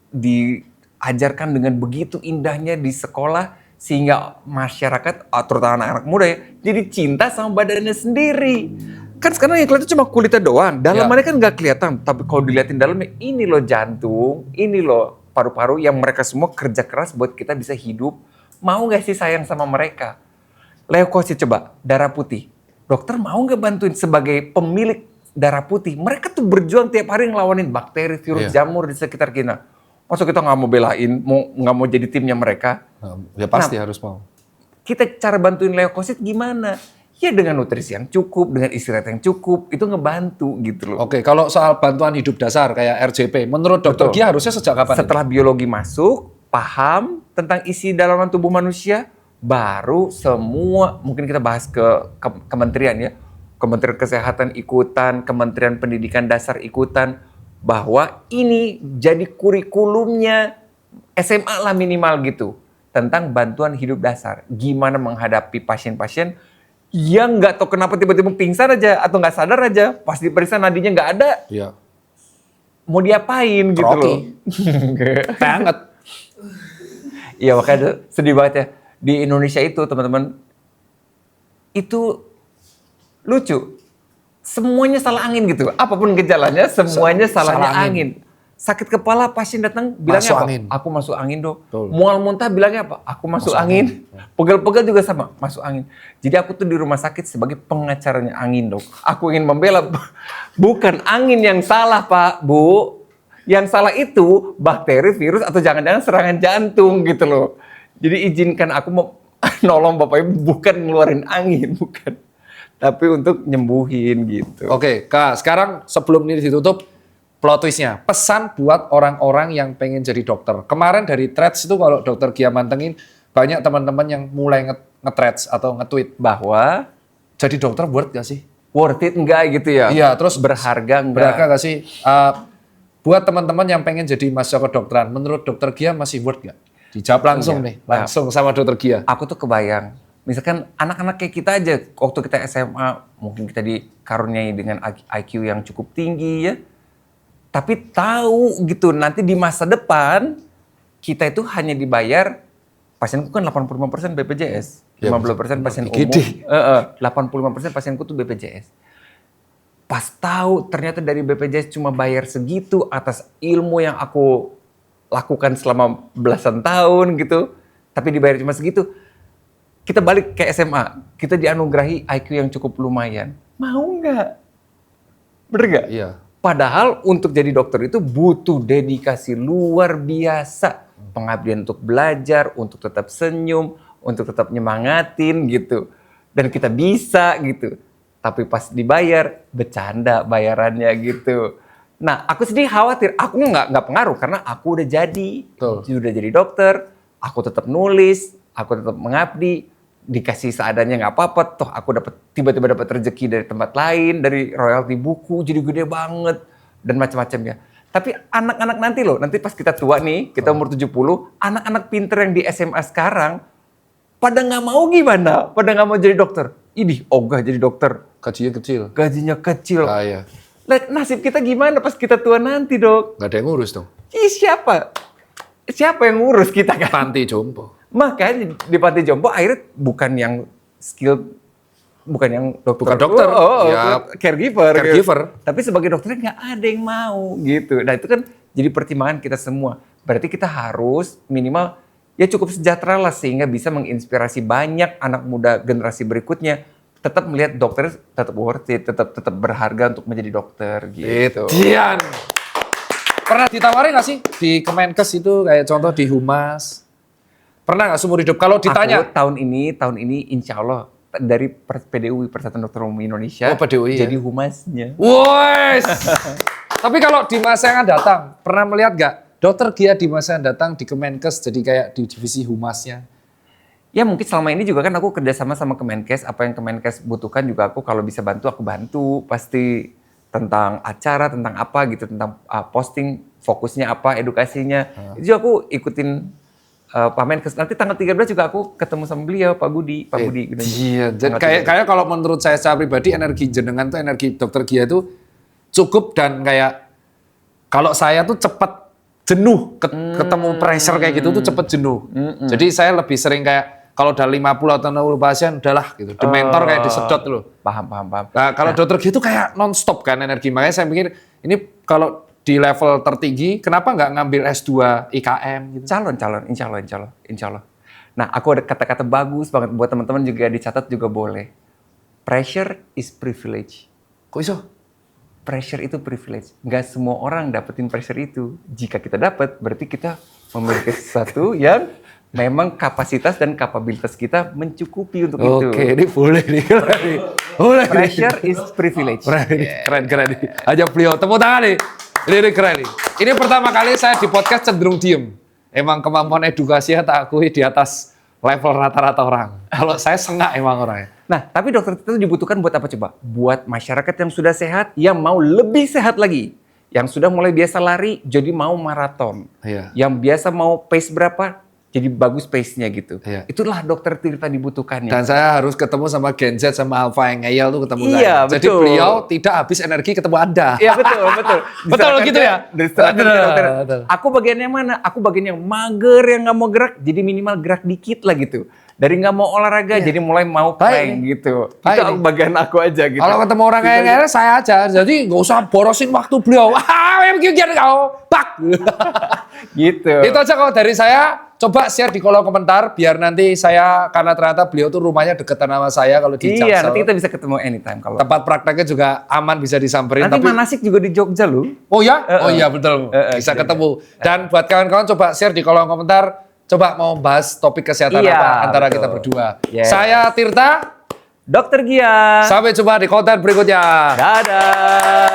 diajarkan dengan begitu indahnya di sekolah sehingga masyarakat, terutama anak-anak muda ya, jadi cinta sama badannya sendiri. Kan sekarang yang kelihatan cuma kulitnya doang, dalamannya kan nggak kelihatan. Tapi kalau dilihatin dalamnya, ini loh jantung, ini loh paru-paru yang mereka semua kerja keras buat kita bisa hidup. Mau nggak sih sayang sama mereka? Leukosit coba, darah putih. Dokter mau nggak bantuin sebagai pemilik darah putih? Mereka tuh berjuang tiap hari ngelawanin bakteri, virus, jamur di sekitar kita. Masa kita nggak mau belain, nggak mau jadi timnya mereka? Ya pasti harus mau. Kita cara bantuin leukosit gimana? Ya dengan nutrisi yang cukup, dengan istirahat yang cukup, itu ngebantu gitu loh. Oke, kalau soal bantuan hidup dasar kayak RJP, menurut Dokter Betul. Gia harusnya sejak kapan? Setelah biologi masuk, paham tentang isi dalaman tubuh manusia, baru semua, mungkin kita bahas ke kementerian ya, Kementerian Kesehatan ikutan, Kementerian Pendidikan Dasar ikutan, bahwa ini jadi kurikulumnya SMA lah minimal gitu, tentang bantuan hidup dasar. Gimana menghadapi pasien-pasien yang nggak tahu kenapa tiba-tiba pingsan aja atau nggak sadar aja, pas diperiksa nadinya nggak ada, Iya. mau diapain gitu Rocky. loh. Banget. Iya makanya sedih banget ya. Di Indonesia itu teman-teman, itu lucu. Semuanya salah angin gitu. Apapun gejalanya, semuanya salahnya salah angin. Sakit kepala, pasien datang bilangnya Masuk apa? angin. Aku masuk angin dok. Betul. Mual muntah bilangnya apa? Aku masuk angin. Pegel-pegel juga sama, masuk angin. Jadi aku tuh di rumah sakit sebagai pengacaranya angin dok. Aku ingin membela, bukan angin yang salah Pak, Bu. Yang salah itu bakteri, virus, atau jangan-jangan serangan jantung gitu loh. Jadi izinkan aku mau nolong Bapak Ibu, bukan ngeluarin angin, bukan. Tapi untuk nyembuhin gitu. Oke, Kak, sekarang sebelum ini ditutup, plot twist-nya. Pesan buat orang-orang yang pengen jadi dokter. Kemarin dari threads itu kalau Dokter Gia mantengin, banyak teman-teman yang mulai nge-threads atau nge-tweet. Bahwa Jadi dokter worth gak sih? worth it enggak gitu ya? Iya, terus berharga enggak? Berharga gak sih? Buat teman-teman yang pengen jadi mahasiswa kedokteran, menurut Dokter Gia masih worth gak? Dijawab langsung Iya. nih, langsung sama Dokter Gia. Aku tuh kebayang, misalkan anak-anak kayak kita aja, waktu kita SMA, mungkin kita dikaruniai dengan IQ yang cukup tinggi ya, tapi tahu gitu nanti di masa depan kita itu hanya dibayar, pasienku kan 85% BPJS, Ya, 15% pasien umum, gede. 85% pasienku tuh BPJS. Pas tahu ternyata dari BPJS cuma bayar segitu atas ilmu yang aku lakukan selama belasan tahun gitu, tapi dibayar cuma segitu. Kita balik ke SMA, kita dianugerahi IQ yang cukup lumayan. Mau nggak? Bener nggak? Iya. Padahal untuk jadi dokter itu butuh dedikasi luar biasa. Pengabdian untuk belajar, untuk tetap senyum, untuk tetap nyemangatin gitu. Dan kita bisa gitu. Tapi pas dibayar, bercanda bayarannya gitu. Nah, aku sedih khawatir. Aku nggak pengaruh karena aku udah jadi. Betul. Udah jadi dokter, aku tetap nulis, aku tetap mengabdi. Dikasih seadanya nggak apa-apa, toh aku tiba-tiba dapat rezeki dari tempat lain, dari royalti buku jadi gede banget dan macam-macamnya. Tapi anak-anak nanti loh, nanti pas kita tua nih, kita umur 70, anak-anak pinter yang di SMA sekarang pada nggak mau gimana? Pada nggak mau jadi dokter. Idih, ogah jadi dokter, Gajinya kecil. gajinya kecil. Kaya. Lah, nasib kita gimana pas kita tua nanti, Dok? Gak ada yang ngurus dong. Ih, siapa? Siapa yang ngurus kita kan? Panti jompo. Makanya di Panti Jompo akhirnya bukan yang skill, bukan yang dokter. Bukan dokter, ya, caregiver. caregiver. Gitu. Tapi sebagai dokter nggak ada yang mau gitu. Nah itu kan jadi pertimbangan kita semua. Berarti kita harus minimal ya cukup sejahtera lah sehingga bisa menginspirasi banyak anak muda generasi berikutnya tetap melihat dokter tetap worth it, tetap berharga untuk menjadi dokter gitu. Dian. Pernah ditawarin nggak sih di Kemenkes itu kayak contoh di Humas? Pernah nggak seumur hidup? Kalau ditanya, Aku tahun ini insya Allah dari PDUI Persatuan Dokter Umum Indonesia Oh, PDUI ya? jadi humasnya. wes. Tapi kalau di masa yang akan datang, pernah melihat nggak Dokter Gia di masa yang datang di Kemenkes jadi kayak di divisi Humasnya? Ya mungkin selama ini juga kan aku kerjasama sama Kemenkes, apa yang Kemenkes butuhkan juga aku kalau bisa bantu aku bantu pasti. tentang acara, tentang apa gitu, tentang posting, fokusnya apa, edukasinya. Itu aku ikutin Pak Menkes. Nanti tanggal 13 juga aku ketemu sama beliau, Pak Budi. Iya, kayak kalau menurut saya secara pribadi energi jenengan tuh, energi Dokter Gia itu cukup dan kayak kalau saya tuh cepat jenuh ketemu pressure kayak gitu tuh cepet jenuh. Jadi saya lebih sering kayak kalau udah 50 atau 60 pasien udahlah gitu. Dementor kayak disedot loh. Paham. Nah, kalau dokter gitu kayak non-stop kan energi. Makanya saya pikir ini kalau di level tertinggi kenapa nggak ngambil S2 IKM gitu. Calon, insya Allah. Nah, aku ada kata-kata bagus banget buat teman-teman juga dicatat juga boleh. Pressure is privilege. Kok iso? Pressure itu privilege. Nggak semua orang dapetin pressure itu. Jika kita dapat, berarti kita memiliki sesuatu yang memang kapasitas dan kapabilitas kita mencukupi untuk itu. Oke, ini boleh nih. Boleh. Pressure is privilege. Keren nih. Aja beliau tepuk tangan nih. Ini keren nih. Ini pertama kali saya di podcast cenderung diem. Emang kemampuan edukasinya tak akui di atas level rata-rata orang. Kalau saya sengak emang orangnya. Nah, tapi dokter itu dibutuhkan buat apa coba? Buat masyarakat yang sudah sehat, yang mau lebih sehat lagi. Yang sudah mulai biasa lari, jadi mau maraton. Iya. Yang biasa mau pace berapa, jadi bagus pace-nya gitu. Iya. Itulah dokter Tirta dibutuhkannya. Dan saya harus ketemu sama Gen Z sama Alpha yang ngeyel tuh ketemu Iya, saya. Jadi betul. beliau tidak habis energi ketemu Anda. Iya betul. Betul gitu ya? Diserahkan ke Betul, dokter. betul. Aku bagian yang mana? Aku bagian yang mager, yang nggak mau gerak, jadi minimal gerak dikit lah gitu. Dari nggak mau olahraga, jadi mulai mau plank gitu. Baik Itu nih. bagian aku aja gitu. Kalau ketemu orang kayak ngeyel saya aja. Jadi nggak usah borosin waktu beliau. Yang gini kau, pak. Gitu. Itu aja kalau dari saya. Coba share di kolom komentar biar nanti saya, karena ternyata beliau tuh rumahnya deketan sama saya kalau di Iya, Jaksel. nanti kita bisa ketemu anytime kalau. Tempat prakteknya juga aman, bisa disamperin. Nanti Manasik juga di Jogja loh. Oh ya? Oh iya betul. Bisa ketemu. Dan buat kawan-kawan coba share di kolom komentar. Coba mau bahas topik kesehatan Iya, apa antara betul. kita berdua. Yes. Saya Tirta. Dokter Gia. Sampai jumpa di konten berikutnya. Dadah.